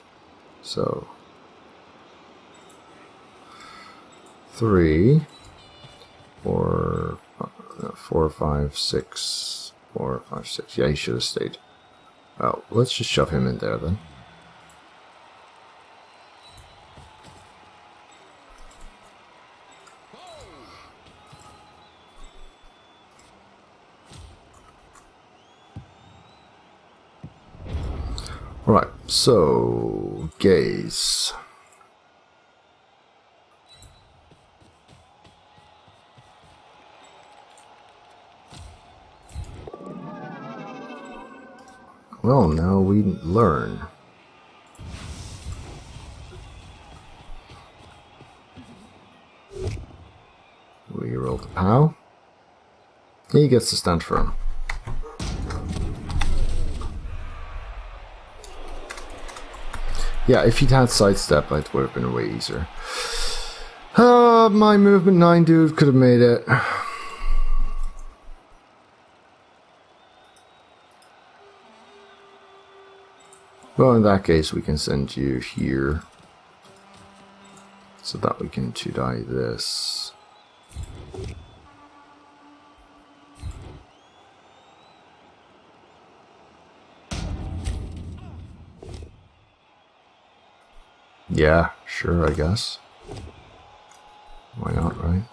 So 3, 4, 4, 5, 6, 4, 5, 6. Yeah, he should have stayed. Oh, let's just shove him in there then. Right, so gaze. Well, now we learn. We roll the POW. He gets to stand firm. Yeah, if he'd had sidestep, it would have been way easier. My movement 9 dude could have made it. Well, in that case, we can send you here. So that we can 2-die this. Yeah, sure, I guess. Why not, right?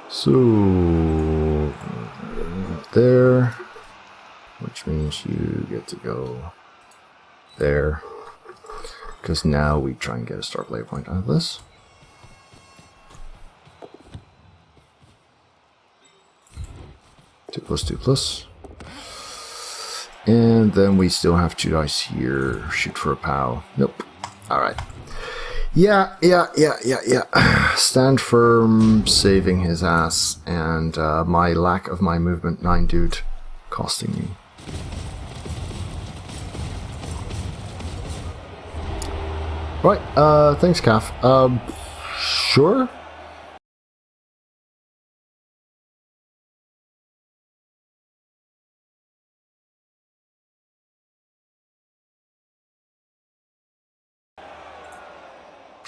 So, there, which means you get to go there, because now we try and get a start play point out of this. Two plus. And then we still have 2 dice here. Shoot for a POW. Nope. Alright. Yeah. Stand firm, saving his ass, and my lack of my movement 9 dude costing me. Right, thanks, Calf. Sure?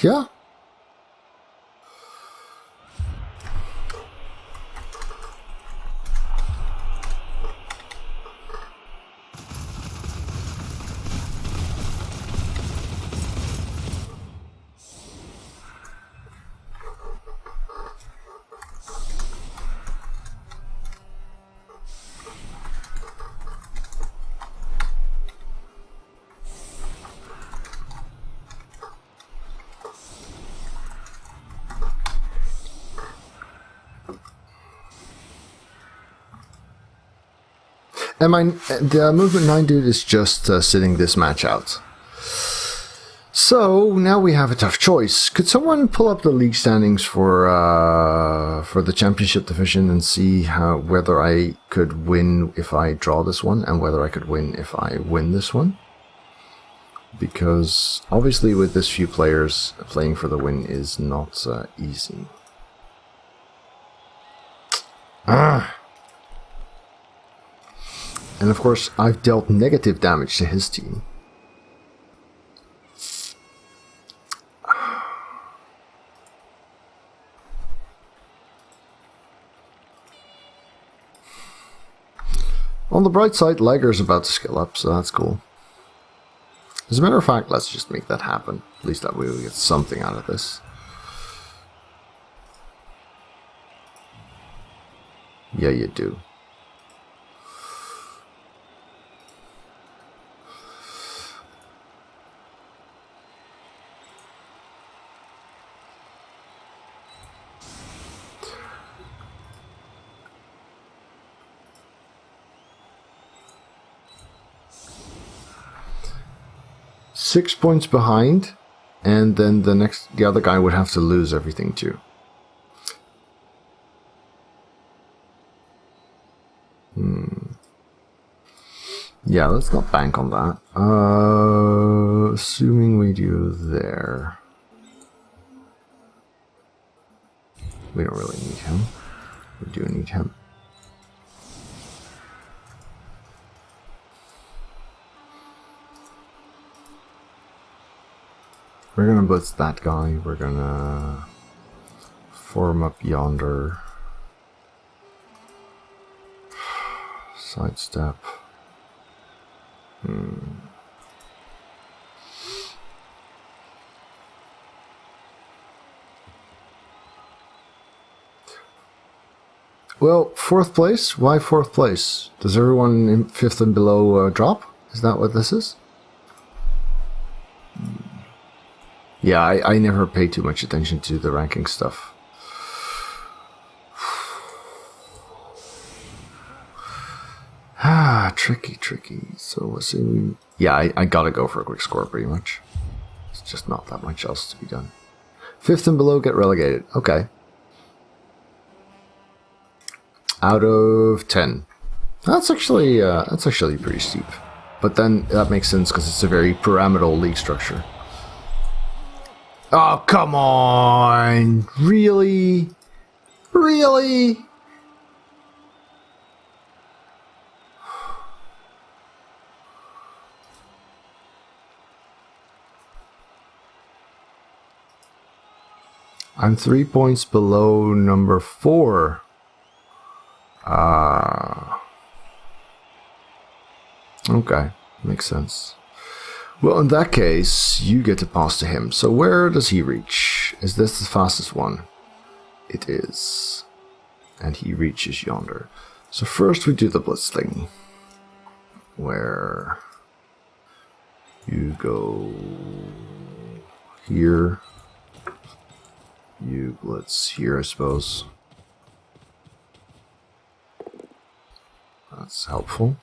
Yeah. And the movement 9 dude is just sitting this match out. So now we have a tough choice. Could someone pull up the league standings for the championship division and see whether I could win if I draw this one, and whether I could win if I win this one? Because obviously with this few players, playing for the win is not easy. And of course, I've dealt negative damage to his team. On the bright side, Liger's about to skill up, so that's cool. As a matter of fact, let's just make that happen. At least that way we get something out of this. Yeah, you do. 6 points behind, and then the other guy would have to lose everything too. Yeah, let's not bank on that. Assuming we do there. We don't really need him. We do need him. We're gonna blitz that guy. We're gonna form up yonder. Sidestep. Well, 4th place? Why 4th place? Does everyone in 5th and below drop? Is that what this is? Yeah, I never pay too much attention to the ranking stuff. Tricky. So let's see. Yeah, I gotta go for a quick score pretty much. It's just not that much else to be done. 5th and below get relegated. Okay. Out of 10. That's actually pretty steep. But then that makes sense because it's a very pyramidal league structure. Oh, come on! Really? Really? I'm 3 points below number 4. Okay, makes sense. Well, in that case, you get to pass to him. So where does he reach? Is this the fastest one? It is. And he reaches yonder. So first we do the blitz thing. Where you go here. You blitz here, I suppose. That's helpful.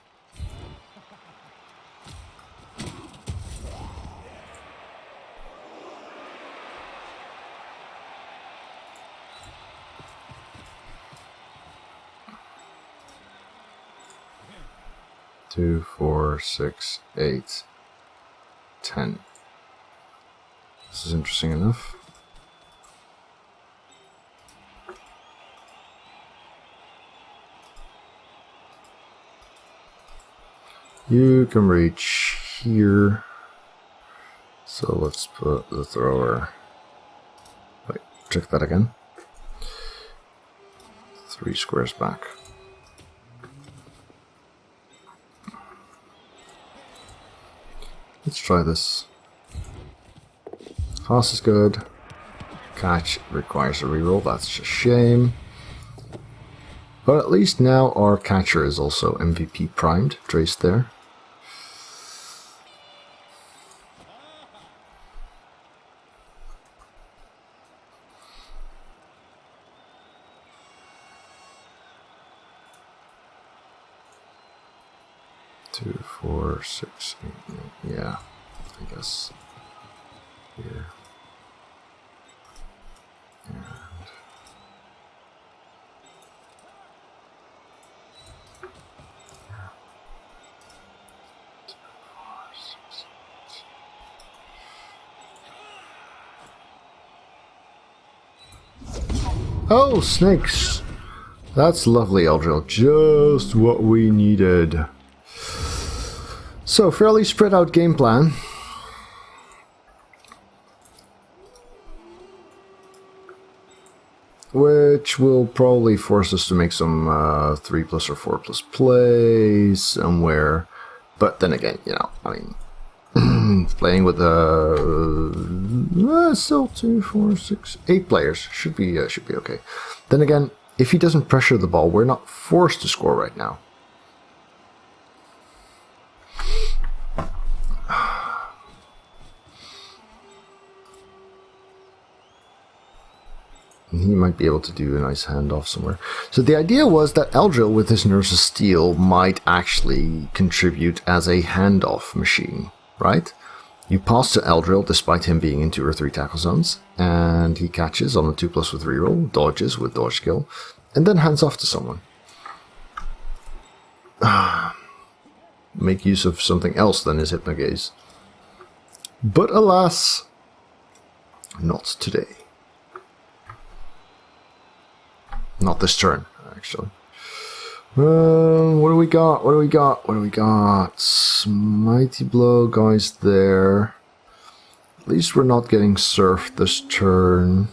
Two, 4, 6, 8, 10. This is interesting enough. You can reach here. So let's put the thrower. Wait, check that again. 3 squares back. Let's try this. Toss is good. Catch requires a reroll, that's a shame. But at least now our catcher is also MVP primed, traced there. Two, 4, 6, 8, 9. Yeah, I guess here. And oh, snakes! That's lovely, Eldril. Just what we needed. So, fairly spread out game plan. Which will probably force us to make some 3+ or 4+ plays somewhere. But then again, you know, I mean, playing with still 2, 4, 6, 8 players should be okay. Then again, if he doesn't pressure the ball, we're not forced to score right now. He might be able to do a nice handoff somewhere. So the idea was that Eldril with his Nerves of Steel might actually contribute as a handoff machine, right? You pass to Eldril despite him being in 2 or 3 tackle zones, and he catches on a 2+ with reroll, dodges with dodge skill, and then hands off to someone. Make use of something else than his Hypnogaze. But alas, not today. Not this turn, actually. What do we got? What do we got? What do we got? Mighty Blow, guys there. At least we're not getting surfed this turn.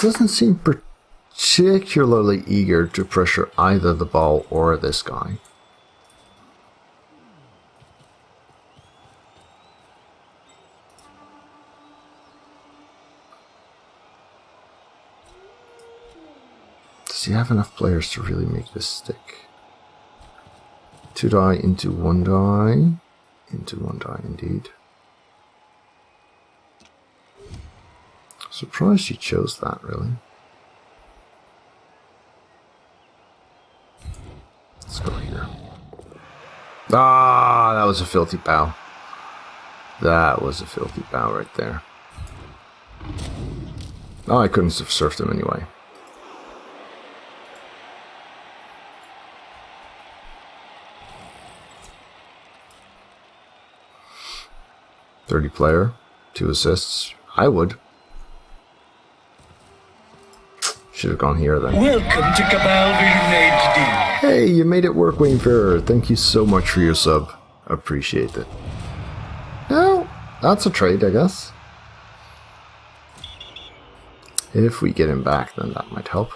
Doesn't seem particularly eager to pressure either the ball or this guy. Does he have enough players to really make this stick? 2 die into 1 die. Into 1 die indeed. Surprised he chose that, really. Let's go here. Ah, that was a filthy bow. That was a filthy bow right there. Oh, I couldn't have surfed him anyway. .30 player, 2 assists. I would. Should have gone here then. Welcome to Cabal Vision HD. Hey, you made it work, Waynefarer. Thank you so much for your sub. Appreciate it. Well, that's a trade, I guess. If we get him back, then that might help.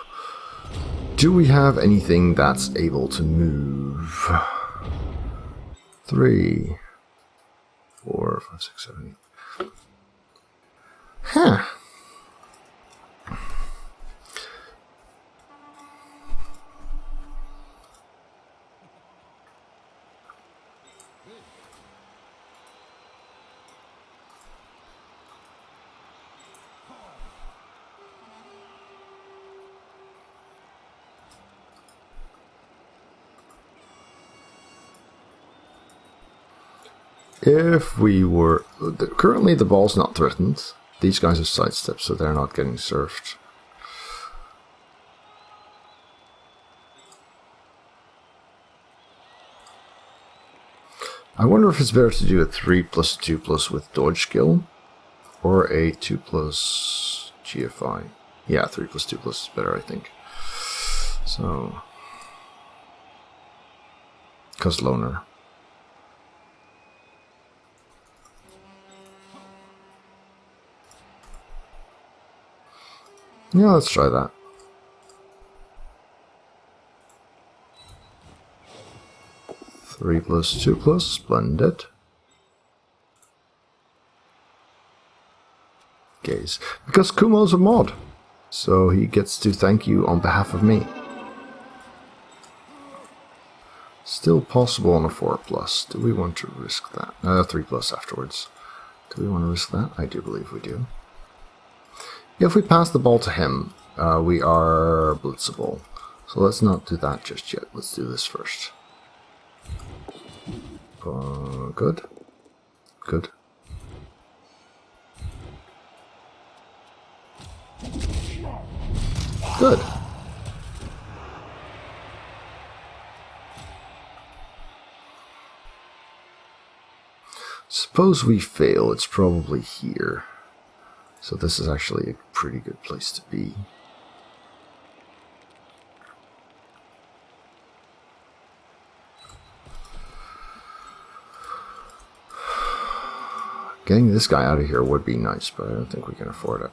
Do we have anything that's able to move? 3, 4, 5, 6, 7, 8. Huh. If we were... Currently the ball's not threatened. These guys are sidestepped, so they're not getting surfed. I wonder if it's better to do a 3+, 2+ with dodge skill, or a 2+ GFI. Yeah, 3+, 2+ is better, I think. So... because loner. Yeah, let's try that. Three plus, 2+, splendid. Gaze. Because Kumo's a mod, so he gets to thank you on behalf of me. Still possible on a 4+. Do we want to risk that? 3+ afterwards. Do we want to risk that? I do believe we do. If we pass the ball to him, we are blitzable. So let's not do that just yet. Let's do this first. Good. Good. Good. Suppose we fail, it's probably here. So this is actually a pretty good place to be. Getting this guy out of here would be nice, but I don't think we can afford it.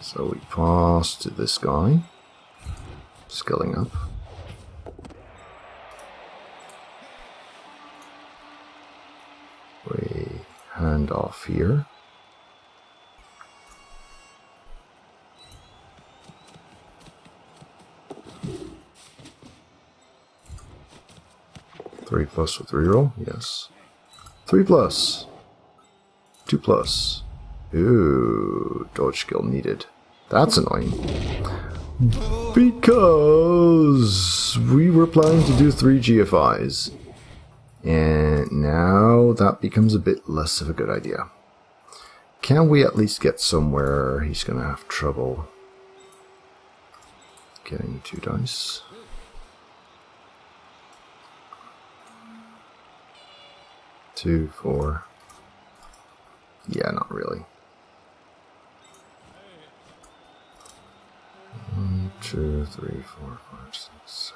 So we pass to this guy. Skilling up. We hand off here. Three plus with reroll, yes. 3+. 2+. Ooh, dodge skill needed. That's annoying. Because we were planning to do 3 GFIs. And now that becomes a bit less of a good idea. Can we at least get somewhere? He's gonna have trouble getting 2 dice. Two, 4. Yeah, not really. 1, 2, 3, 4, 5, 6.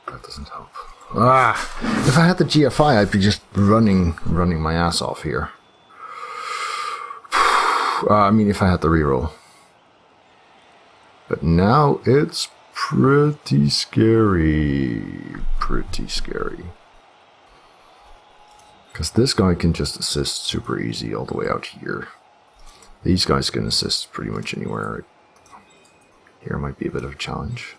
That doesn't help. Ah! If I had the GFI, I'd be just running my ass off here. I mean, if I had the reroll. But now it's pretty scary. Pretty scary. Because this guy can just assist super easy all the way out here. These guys can assist pretty much anywhere. Here might be a bit of a challenge.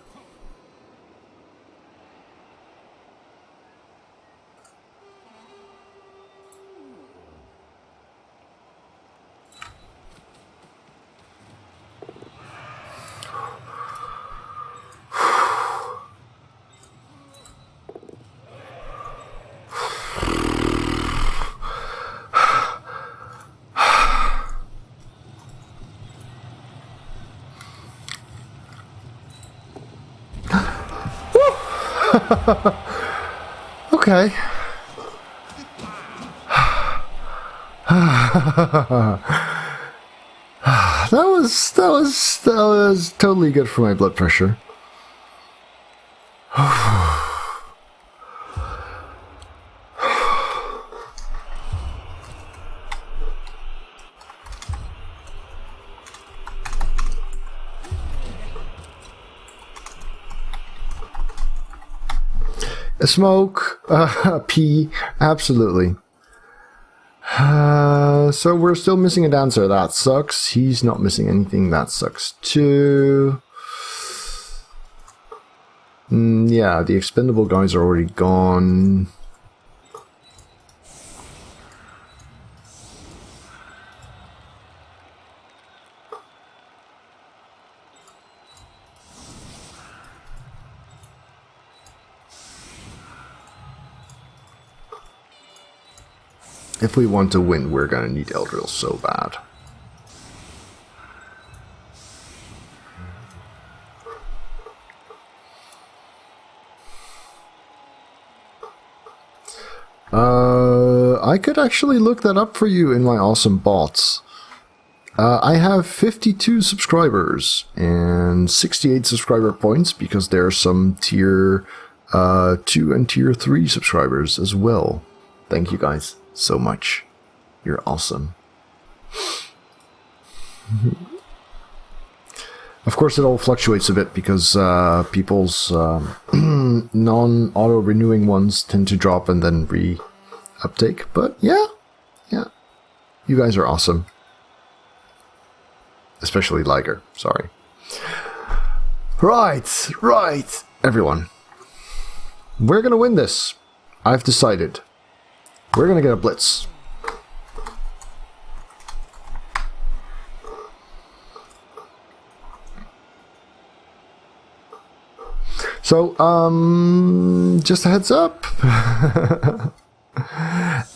Okay. That was totally good for my blood pressure. A smoke, a pee, absolutely. So we're still missing a dancer. That sucks. He's not missing anything. That sucks too. Yeah, the expendable guys are already gone. If we want to win, we're gonna need Eldril so bad. I could actually look that up for you in my awesome bots. I have 52 subscribers and 68 subscriber points because there are some tier 2 and tier 3 subscribers as well. Thank you guys so much. You're awesome. Of course, it all fluctuates a bit because people's non-auto renewing ones tend to drop and then re-uptake. But yeah, you guys are awesome. Especially Liger, sorry. Right, everyone. We're gonna win this. I've decided. We're gonna get a blitz. So, just a heads up.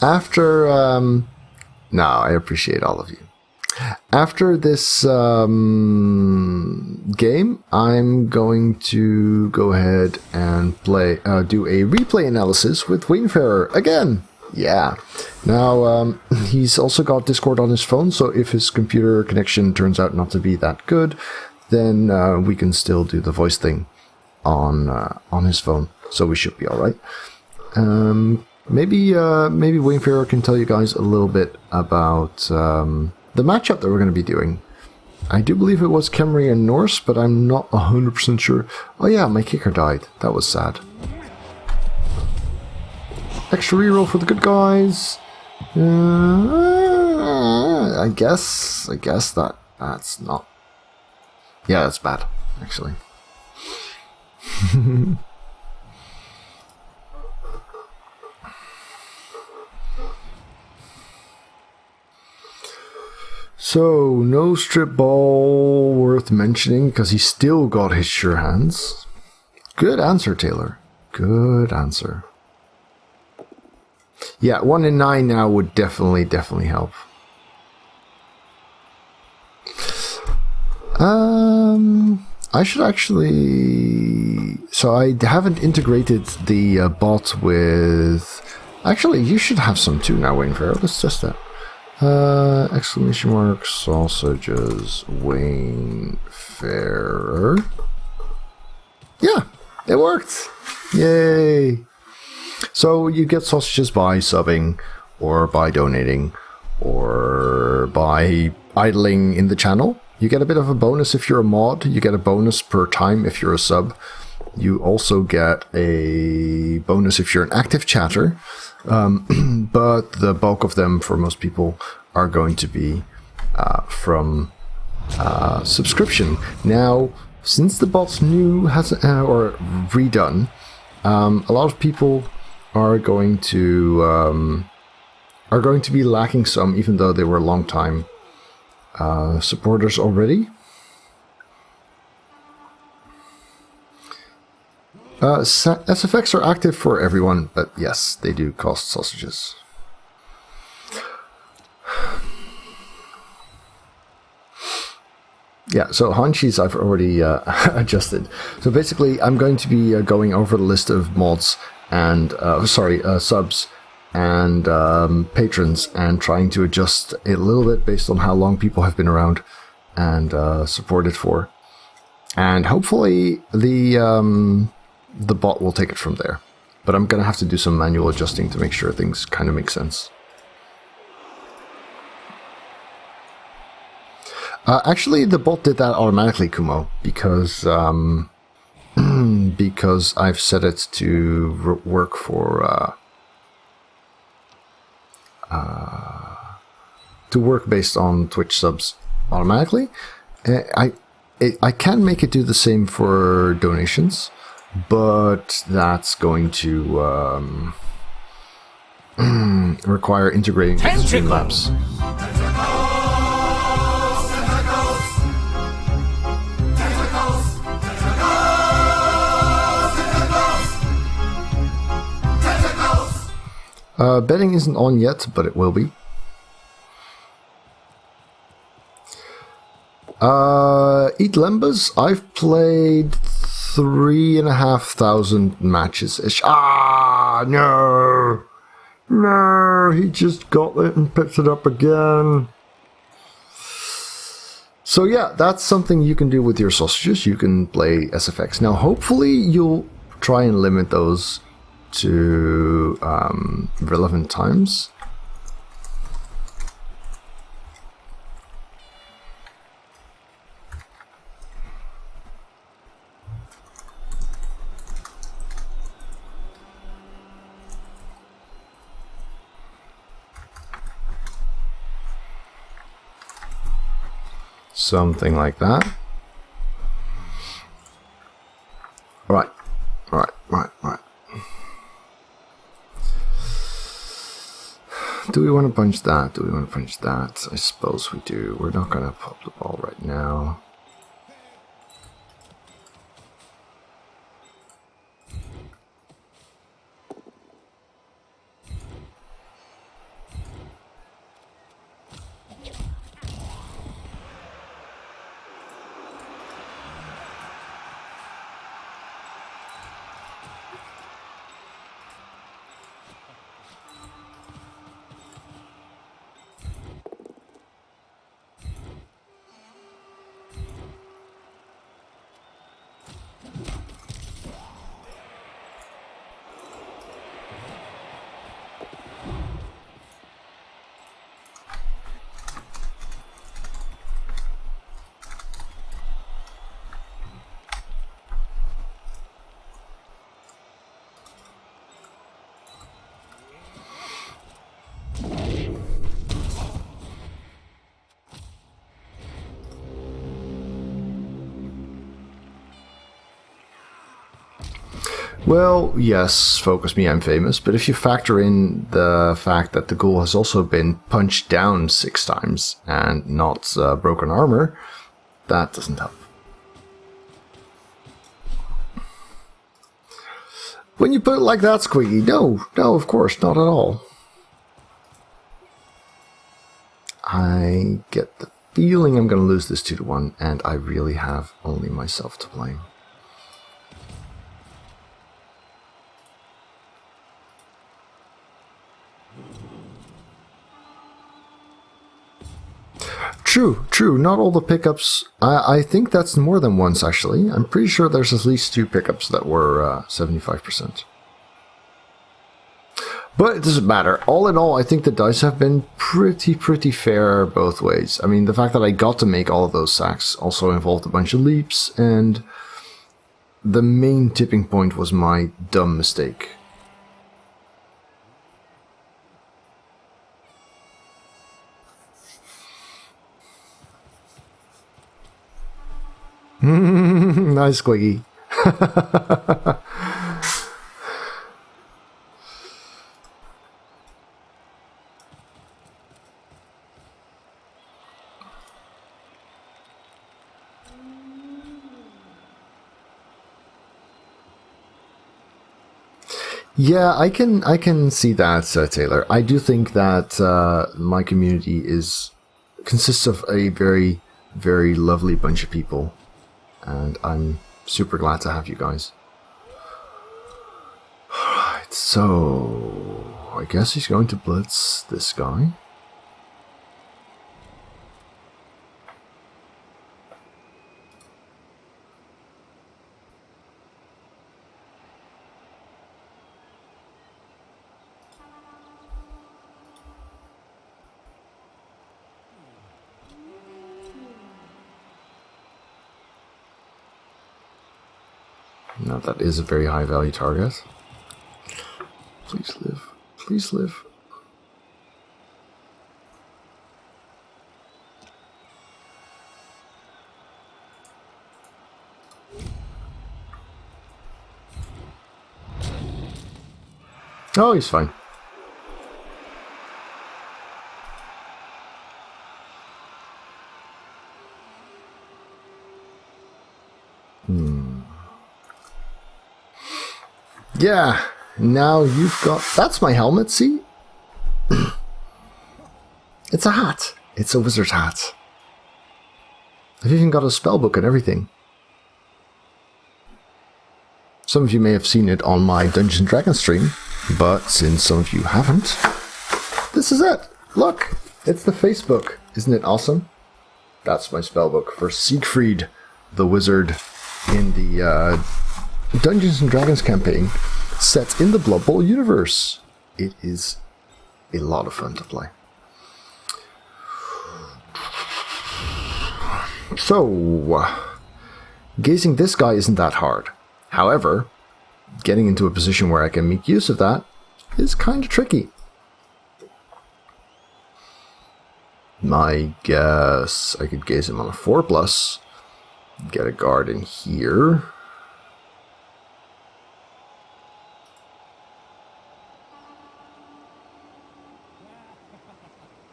After, no, I appreciate all of you. After this game, I'm going to go ahead and play, do a replay analysis with Wayfarer again. Yeah. Now, he's also got Discord on his phone, so if his computer connection turns out not to be that good, then we can still do the voice thing on his phone, so we should be all right. Maybe Wayfarer can tell you guys a little bit about the matchup that we're going to be doing. I do believe it was Khemri and Norse, but I'm not 100% sure. Oh yeah, my kicker died. That was sad. Extra reroll for the good guys. I guess that's not. Yeah, that's bad, actually. So, no strip ball worth mentioning because he still got his sure hands. Good answer, Taylor. Good answer. Yeah, 1 in 9 now would definitely help. I should actually... So I haven't integrated the bot with... Actually, you should have some too now, Wayne Farrow. Let's test that. Exclamation mark, sausages, Wayne Farrer. Yeah, it worked. Yay. So you get sausages by subbing, or by donating, or by idling in the channel. You get a bit of a bonus if you're a mod. You get a bonus per time if you're a sub. You also get a bonus if you're an active chatter. But the bulk of them, for most people, are going to be from subscription. Now, since the bot's new or redone, a lot of people are going to be lacking some, even though they were long time supporters already. SFX are active for everyone, but yes, they do cost sausages. Yeah, so Hanshis I've already adjusted. So basically, I'm going to be going over the list of mods and subs and patrons, and trying to adjust it a little bit based on how long people have been around and supported for. And hopefully the bot will take it from there. But I'm going to have to do some manual adjusting to make sure things kind of make sense. Actually, the bot did that automatically, Kumo, because because I've set it to work for to work based on Twitch subs automatically. I can make it do the same for donations, but that's going to require integrating with Streamlabs. Betting isn't on yet, but it will be. Eat Lembas, I've played 3,500 matches-ish. Ah, no! No, he just got it and picked it up again. So yeah, that's something you can do with your sausages. You can play SFX. Now, hopefully you'll try and limit those to relevant times. Something like that. Right. Do we want to punch that? Do we want to punch that? I suppose we do. We're not going to pop the ball right now. Well, yes, focus me, I'm famous, but if you factor in the fact that the ghoul has also been punched down 6 times and not broken armor, that doesn't help. When you put it like that, Squiggy, no, of course, not at all. I get the feeling I'm going to lose this 2-1, and I really have only myself to blame. True, not all the pickups. I think that's more than once, actually. I'm pretty sure there's at least 2 pickups that were 75%. But it doesn't matter. All in all, I think the dice have been pretty fair both ways. I mean, the fact that I got to make all of those sacks also involved a bunch of leaps, and the main tipping point was my dumb mistake. Nice, Squiggy. Yeah, I can see that, Taylor. I do think that my community consists of a very, very lovely bunch of people. And I'm super glad to have you guys. Alright, so I guess he's going to blitz this guy. Now that is a very high value target. Please live. Please live. Oh, he's fine. Yeah, now you've got... That's my helmet, see? It's a hat. It's a wizard's hat. I've even got a spellbook and everything. Some of you may have seen it on my Dungeons & Dragons stream, but since some of you haven't, this is it. Look, it's the Facebook. Isn't it awesome? That's my spellbook for Siegfried, the wizard in the Dungeons & Dragons campaign set in the Blood Bowl universe. It is a lot of fun to play. So, gazing this guy isn't that hard. However, getting into a position where I can make use of that is kind of tricky. My guess, I could gaze him on a 4+, get a guard in here.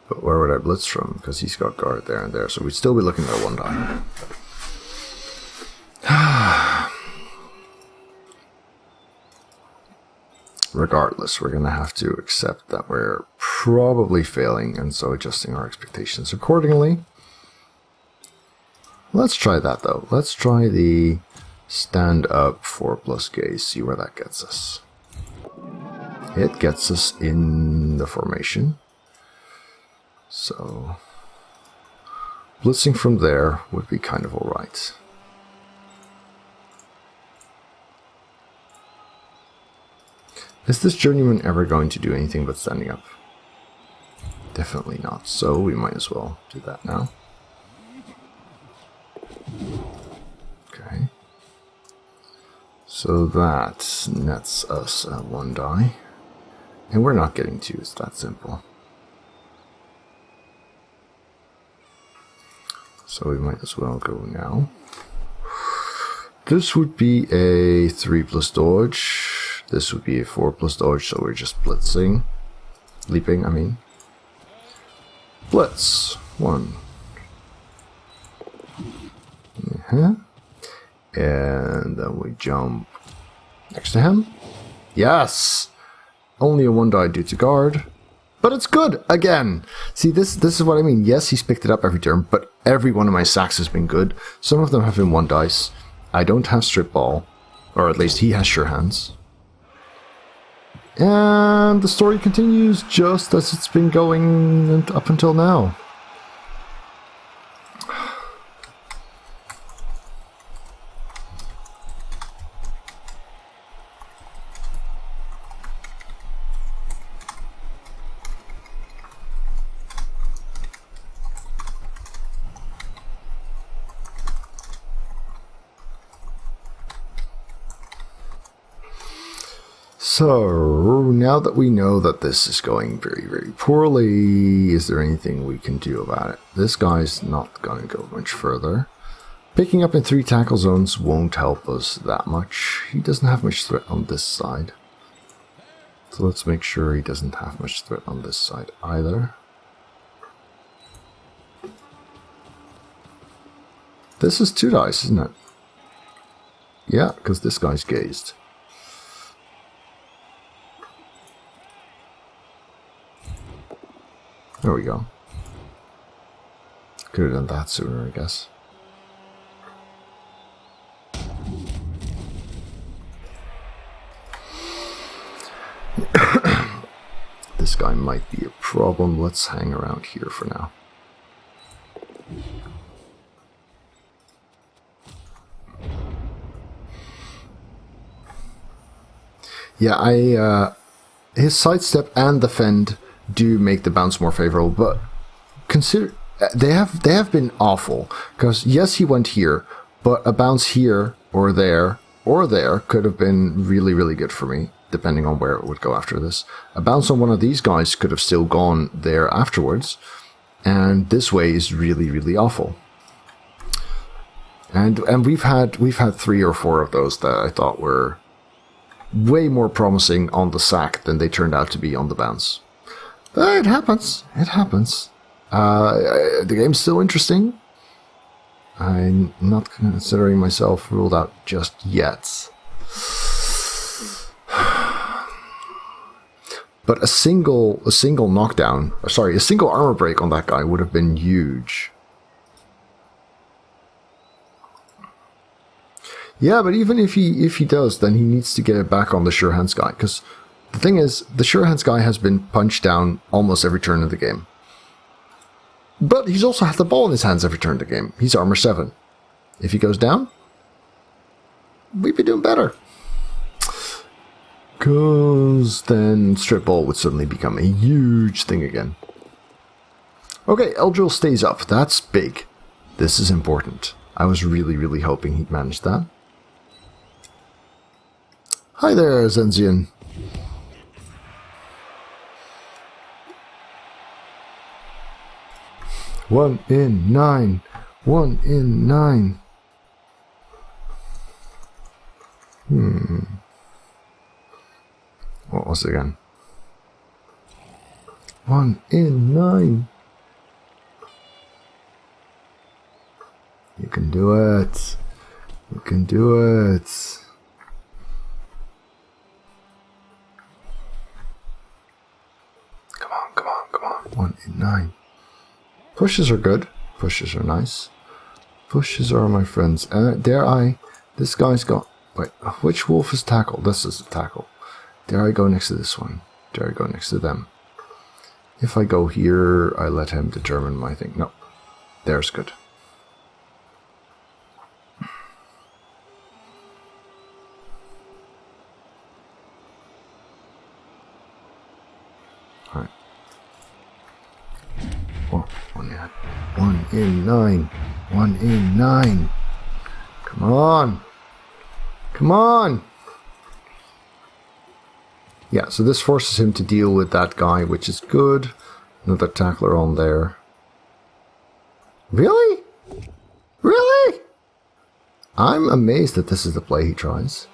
But where would I blitz from? Because he's got guard there and there, so we'd still be looking at 1 die. Regardless, we're going to have to accept that we're probably failing, and so adjusting our expectations accordingly. Let's try that, though. Let's try the stand-up 4+ gaze, see where that gets us. It gets us in the formation. So, blitzing from there would be kind of alright. Is this journeyman ever going to do anything but standing up? Definitely not, so we might as well do that now. Okay. So that nets us at 1 die. And we're not getting 2, it's that simple. So we might as well go now. this would be a 3+ dodge. This would be a 4+ dodge, so we're just blitzing. Leaping, I mean. Blitz. 1. And then we jump next to him. Yes! Only a 1 die due to guard. But it's good, again! See, this is what I mean. Yes, he's picked it up every turn, but every one of my sacks has been good. Some of them have been 1 dice. I don't have strip ball. Or at least he has sure hands. And the story continues just as it's been going up until now. So, now that we know that this is going very, very poorly, is there anything we can do about it? This guy's not going to go much further. Picking up in 3 tackle zones won't help us that much. He doesn't have much threat on this side. So let's make sure he doesn't have much threat on this side either. This is 2 dice, isn't it? Yeah, because this guy's gazed. There we go. Could have done that sooner, I guess. This guy might be a problem. Let's hang around here for now. Yeah, his sidestep and defend do make the bounce more favorable, but consider they have been awful, because yes, he went here, but a bounce here or there could have been really, really good for me, depending on where it would go after this. A bounce on one of these guys could have still gone there afterwards, and this way is really, really awful. And we've had 3 or 4 of those that I thought were way more promising on the sack than they turned out to be on the bounce. It happens. It happens. The game's still interesting. I'm not considering myself ruled out just yet. But a single knockdown, sorry, a single armor break on that guy would have been huge. Yeah, but even if he does, then he needs to get it back on the sure hands guy, because the thing is, the sure hands guy has been punched down almost every turn of the game. But he's also had the ball in his hands every turn of the game. He's armor 7. If he goes down, we'd be doing better. Because then strip ball would suddenly become a huge thing again. Okay, Eldril stays up. That's big. This is important. I was really, really hoping he'd manage that. Hi there, Zenzian. One in 9. 1 in 9. What was it again? 1 in 9. You can do it. You can do it. Come on, come on, come on. 1 in 9. Pushes are good. Pushes are nice. Pushes are my friends. Dare I? This guy's got... Wait, which wolf is tackle? This is the tackle. Dare I go next to this one? Dare I go next to them? If I go here, I let him determine my thing. No. There's good. Alright. 1 in 9. 1 in 9. Come on. Come on. Yeah, so this forces him to deal with that guy, which is good. Another tackler on there. Really? Really? I'm amazed that this is the play he tries.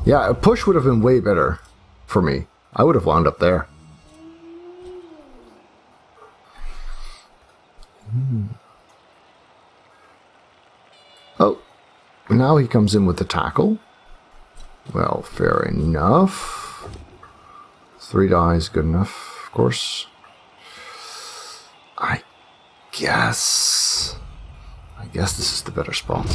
Yeah, a push would have been way better for me. I would have wound up there. Oh, now he comes in with the tackle. Well, fair enough. 3 die is good enough, of course. I guess this is the better spot.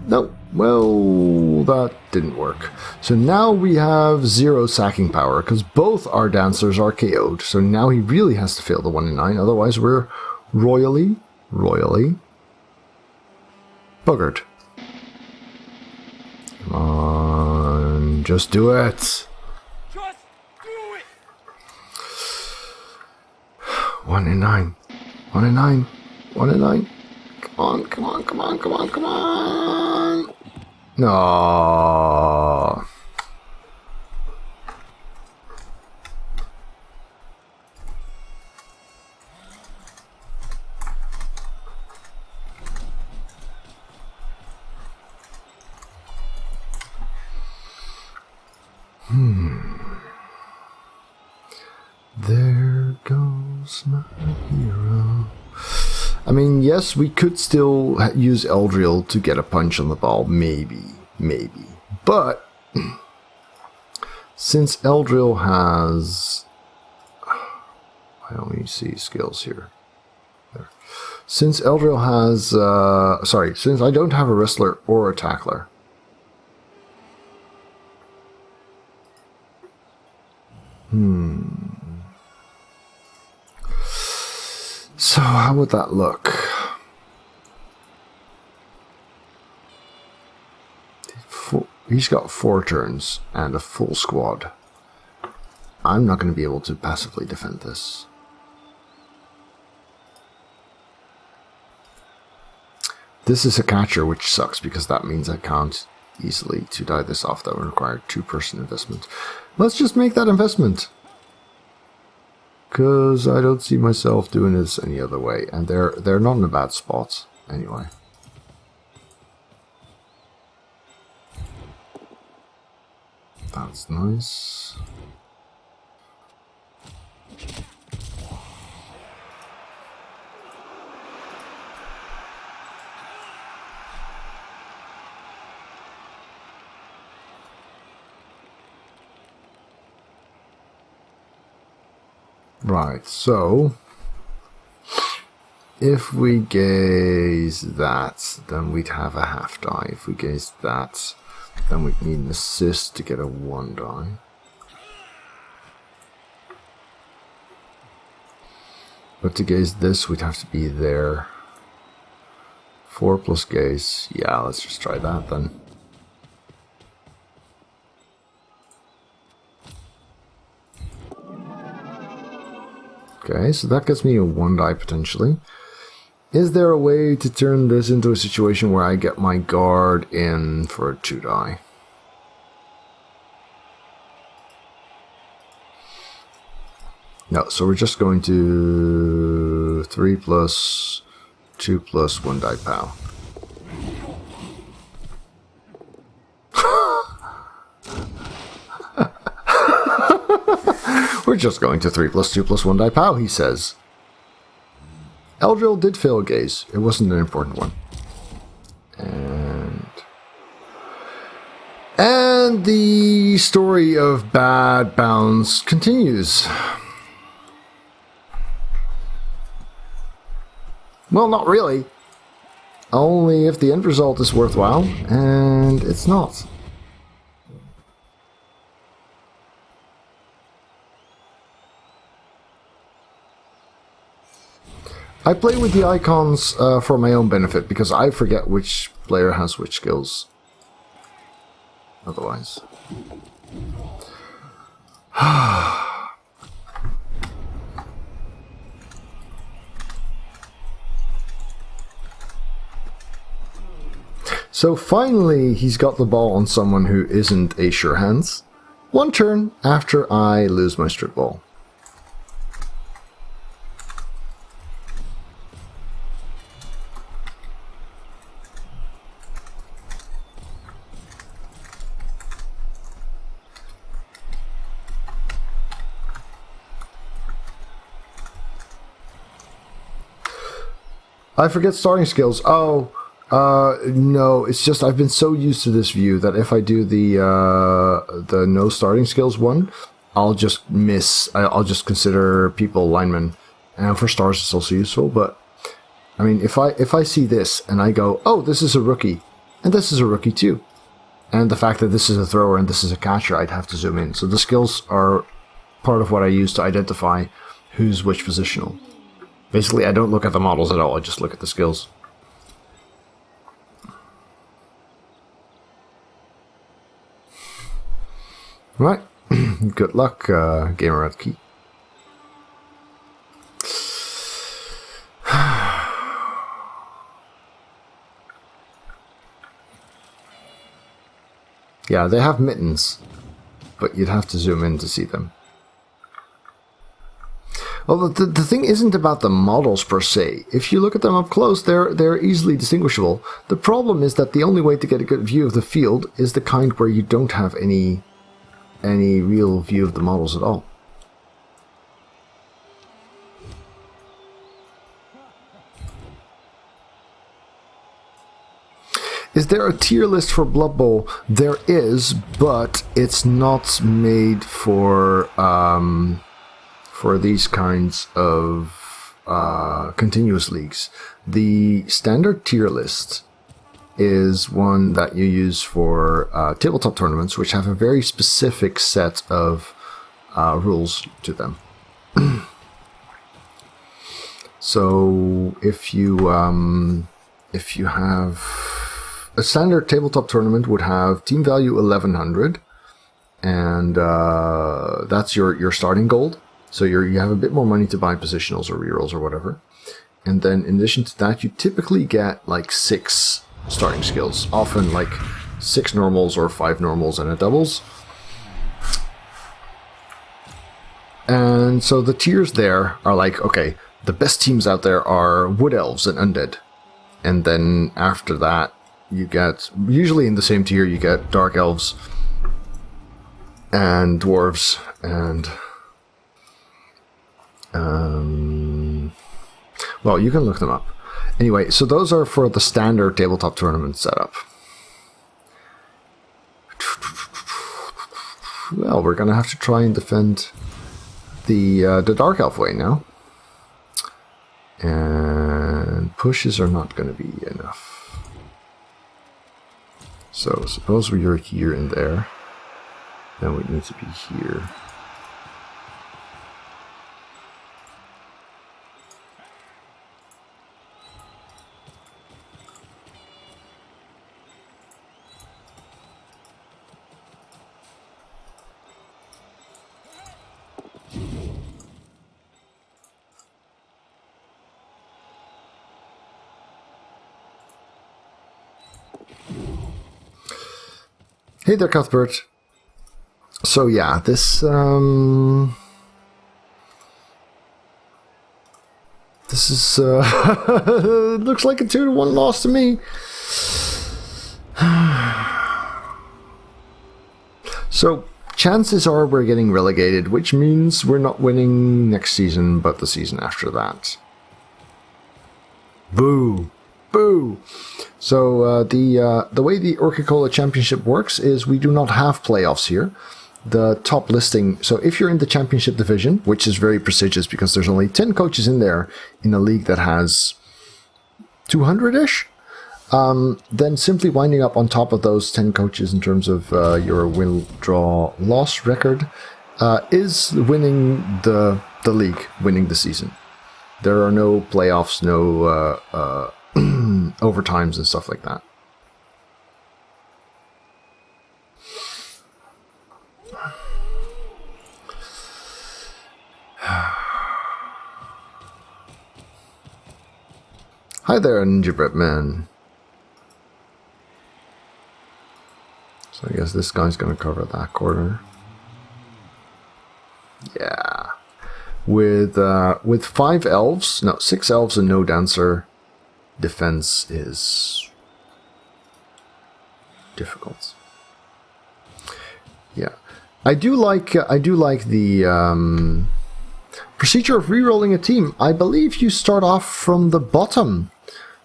No, well, that didn't work. So now we have 0 sacking power, because both our dancers are KO'd. So now he really has to fail the 1 in 9, otherwise we're royally buggered. Come on, just do it. Just do it. 1 in 9. 1 in 9. 1 in 9. Come on, come on, come on, come on, come on. No. There goes my hero. I mean, yes, we could still use Eldril to get a punch on the ball. Maybe. But since Eldril has... I only see skills here. There. Since Eldril has... since I don't have a wrestler or a tackler. So how would that look? He's got 4 turns and a full squad. I'm not going to be able to passively defend this. This is a catcher, which sucks because that means I can't easily to die this off. That would require 2-person investment. Let's just make that investment. Because I don't see myself doing this any other way. And they're not in a bad spot anyway. That's nice. Right, so if we gaze that, then we'd have a half die. If we gaze that, then we'd need an assist to get a 1 die. But to gaze this, we'd have to be there. 4 plus gaze. Yeah, let's just try that then. Okay, so that gets me a 1 die potentially. Is there a way to turn this into a situation where I get my guard in for a 2 die? No, so we're just going to 3 plus 2 plus 1 die pow. We're just going to 3 plus 2 plus 1 die pow, he says. Eldril did fail a gaze. It wasn't an important one. And the story of bad bounds continues. Well, not really. Only if the end result is worthwhile, and it's not. I play with the icons for my own benefit, because I forget which player has which skills. Otherwise. So finally, he's got the ball on someone who isn't a sure hands. 1 turn after I lose my strip ball. I forget starting skills. Oh, no, it's just I've been so used to this view that if I do the no starting skills one, I'll just miss. I'll just consider people linemen, and for stars it's also useful. But I mean, if I see this and I go, oh, this is a rookie, and this is a rookie too, and the fact that this is a thrower and this is a catcher, I'd have to zoom in. So the skills are part of what I use to identify who's which positional. Basically, I don't look at the models at all. I just look at the skills. Right. Good luck, gamer at key. Yeah, they have mittens, but you'd have to zoom in to see them. Well, the thing isn't about the models per se. If you look at them up close, they're easily distinguishable. The problem is that the only way to get a good view of the field is the kind where you don't have any real view of the models at all. Is there a tier list for Blood Bowl? There is, but it's not made for these kinds of continuous leagues. The standard tier list is one that you use for tabletop tournaments, which have a very specific set of rules to them. So if you have a standard tabletop tournament would have team value 1100, and that's your starting gold. So you have a bit more money to buy positionals or rerolls or whatever. And then in addition to that, you typically get like 6 starting skills, often like 6 normals or 5 normals and a doubles. And so the tiers there are like, okay, the best teams out there are Wood Elves and Undead. And then after that, you get, usually in the same tier, you get Dark Elves and Dwarves and well, you can look them up. Anyway, so those are for the standard tabletop tournament setup. Well, we're gonna have to try and defend the Dark Elf way now. And pushes are not gonna be enough. So suppose we're here and there. Then we need to be here. Hey there, Cuthbert. So yeah, this is it looks like a 2-1 loss to me. So chances are we're getting relegated, which means we're not winning next season, but the season after that. Boo. Boo! So the way the Orca-Cola Championship works is we do not have playoffs here. The top listing, so if you're in the championship division, which is very prestigious because there's only 10 coaches in there in a league that has 200-ish, then simply winding up on top of those 10 coaches in terms of your win, draw, loss record is winning the league, winning the season. There are no playoffs, no overtimes and stuff like that. Hi there, Gingerbread Man. So I guess this guy's going to cover that corner. Yeah. With 5 elves, no, 6 elves and no dancer, defense is difficult. Yeah, I do like the procedure of re-rolling a team. I believe you start off from the bottom.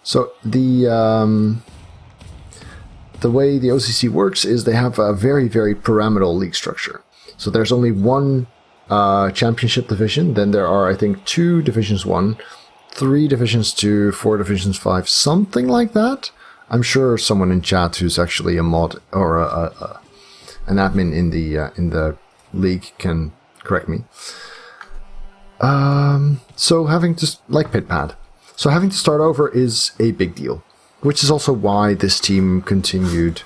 So the way the OCC works is they have a very, very pyramidal league structure. So there's only one championship division, then there are, I think, 2 Divisions 1, 3 Divisions 2, 4 Divisions 5, something like that. I'm sure someone in chat who's actually a mod or an admin in the league can correct me. So having to, like Pitpad, so having to start over is a big deal, which is also why this team continued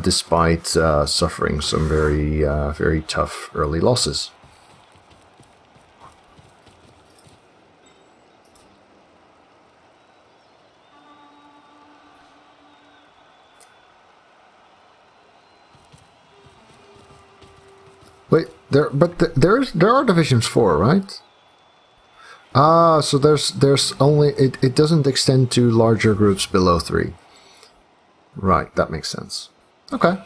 despite suffering some very, very tough early losses. Wait, there are Divisions 4, right? So there's only it doesn't extend to larger groups below 3. Right, that makes sense. Okay.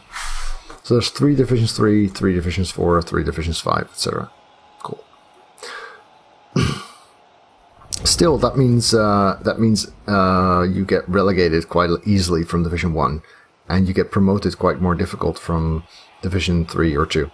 So there's 3 Divisions 3, 3 Divisions 4, 3 Divisions 5, etc. Cool. Still, that means you get relegated quite easily from Division 1, and you get promoted quite more difficult from Division 3 or 2.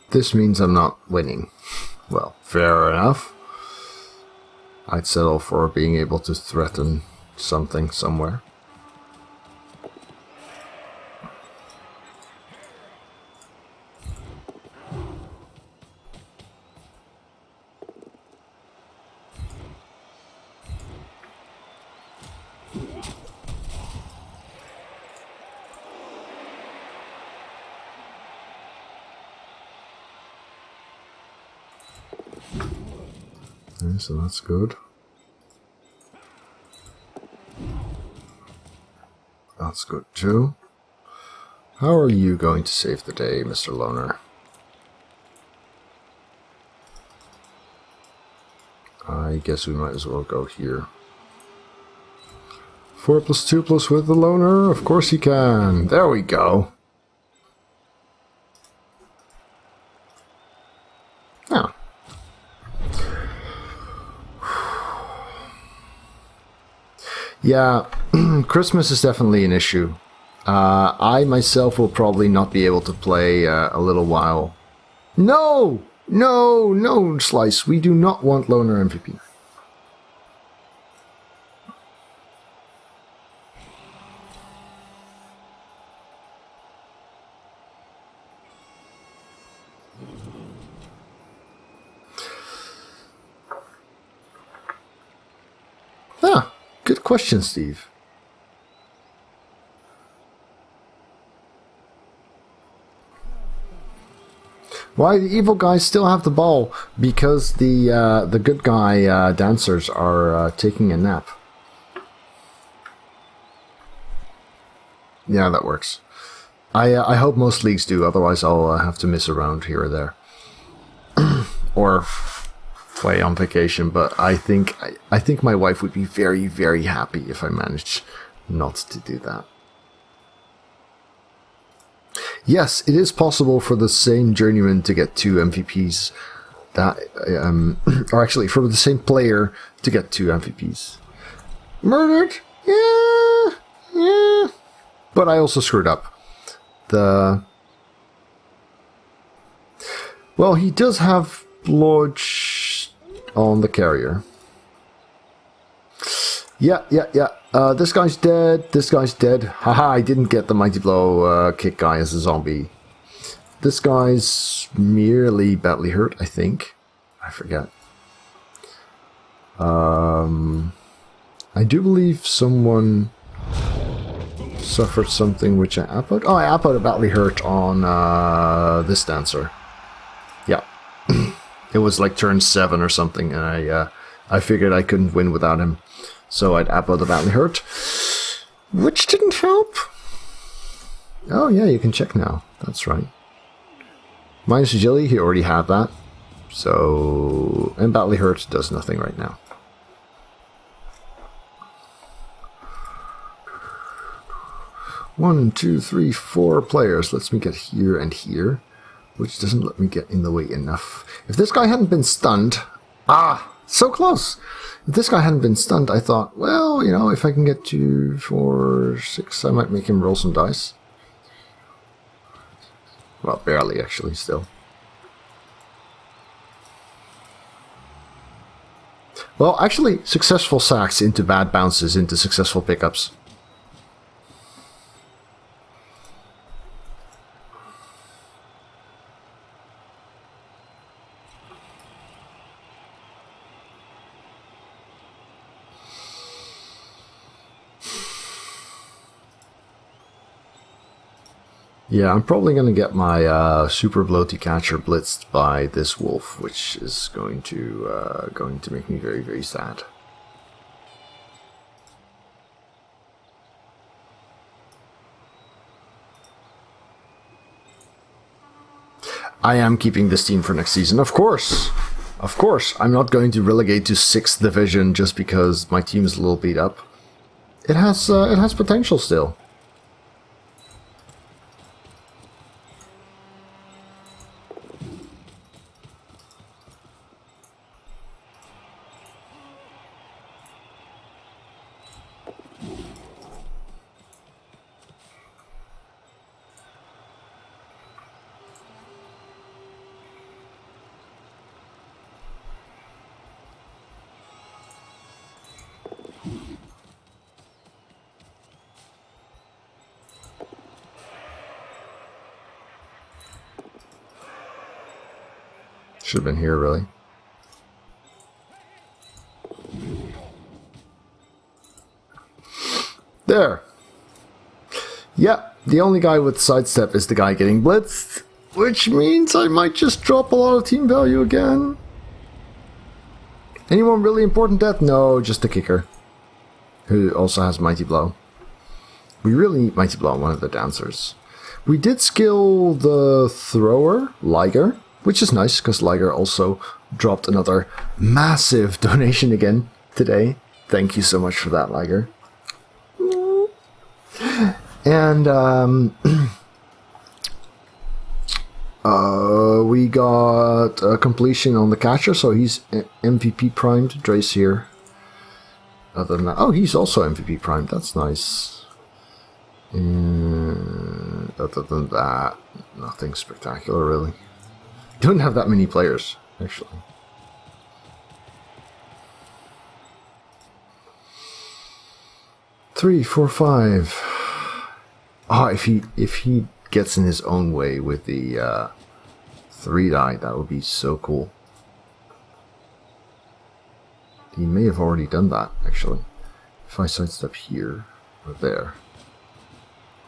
This means I'm not winning. Well, fair enough. I'd settle for being able to threaten something somewhere. Okay, so that's good. That's good too. How are you going to save the day, Mr. Loner? I guess we might as well go here. 4+2+ with the Loner? Of course you can. There we go. Yeah. Yeah, Christmas is definitely an issue. I myself will probably not be able to play a little while. No! No, no, Slice. We do not want Loner MVP. Ah, good question, Steve. Why the evil guys still have the ball? Because the good guy dancers are taking a nap. Yeah, that works. I hope most leagues do. Otherwise, I'll have to miss a round here or there, or play on vacation. But I think my wife would be very, very happy if I managed not to do that. Yes, it is possible for the same journeyman to get 2 MVPs. That, or actually, for the same player to get 2 MVPs. Murdered? Yeah, yeah. But I also screwed up. Well, he does have Lodge on the carrier. Yeah. This guy's dead. This guy's dead. Haha, I didn't get the Mighty Blow kick guy as a zombie. This guy's merely badly hurt, I think. I forget. I do believe someone suffered something which I uploaded. Oh, I uploaded badly hurt on this dancer. Yeah. It was like turn 7 or something, and I figured I couldn't win without him. So I'd upload the badly hurt, which didn't help. Oh yeah, you can check now. That's right. Minus agility, he already had that. So, and badly hurt does nothing right now. One, two, three, 4 players. Lets me get here and here, which doesn't let me get in the way enough. If this guy hadn't been stunned, so close. If this guy hadn't been stunned, I thought, well, you know, if I can get 2, 4, 6, I might make him roll some dice. Well, barely actually, still. Well, actually, successful sacks into bad bounces into successful pickups. Yeah, I'm probably going to get my super bloaty catcher blitzed by this wolf, which is going to make me very, very sad. I am keeping this team for next season, of course. Of course, I'm not going to relegate to 6th division just because my team is a little beat up. It has potential still. Should have been here, really. There. Yeah, the only guy with sidestep is the guy getting blitzed, which means I might just drop a lot of team value again. Anyone really important dead? No, just the kicker, who also has Mighty Blow. We really need Mighty Blow on one of the dancers. We did skill the thrower, Liger, which is nice, because Liger also dropped another massive donation again today. Thank you so much for that, Liger. And we got a completion on the catcher, so he's MVP primed. Drace here. Other than that, oh, he's also MVP primed. That's nice. And other than that, nothing spectacular, really. Don't have that many players, actually. Three, 4, 5. Ah, if he gets in his own way with the 3 die, that would be so cool. He may have already done that, actually. If I sidestep here or there,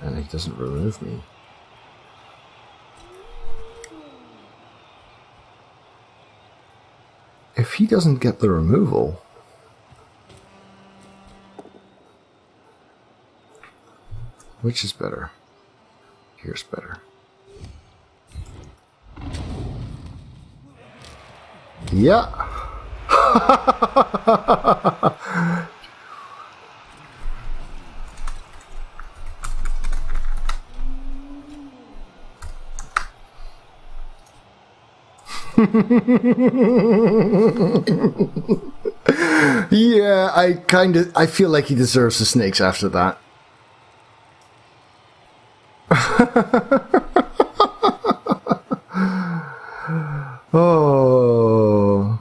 and he doesn't remove me. If he doesn't get the removal, which is better? Here's better. Yeah. Yeah, I feel like he deserves the snakes after that. Oh.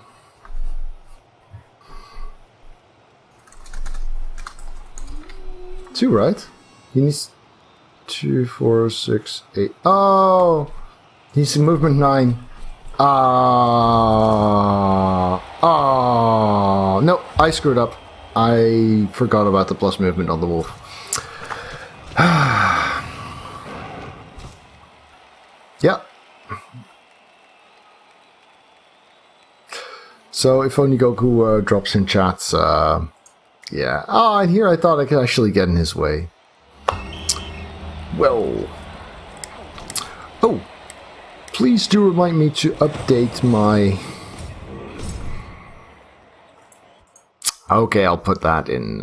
Two, right? He needs 2, 4, 6, 8. Oh! He needs movement 9. No, I screwed up. I forgot about the plus movement on the wolf. Yeah. So if OniGoku drops in chats, yeah. Oh, and here I thought I could actually get in his way. Well. Oh. Please do remind me to update my... Okay, I'll put that in...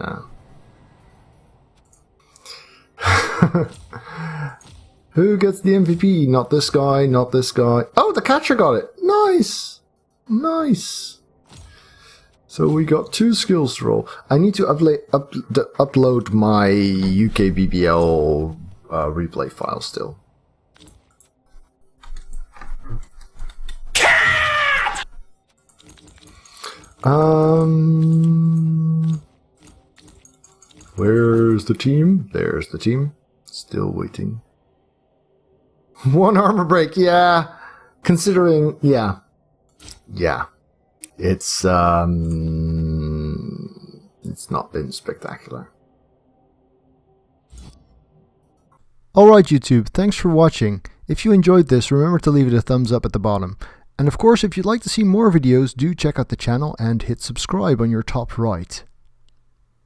Who gets the MVP? Not this guy, not this guy. Oh, the catcher got it. Nice. Nice. So we got 2 skills to roll. I need to upload my UKBBL replay file still. Where's the team? There's the team. Still waiting. 1 armor break, yeah. Considering, yeah. Yeah. It's not been spectacular. Alright YouTube, thanks for watching. If you enjoyed this, remember to leave it a thumbs up at the bottom. And of course, if you'd like to see more videos, do check out the channel and hit subscribe on your top right.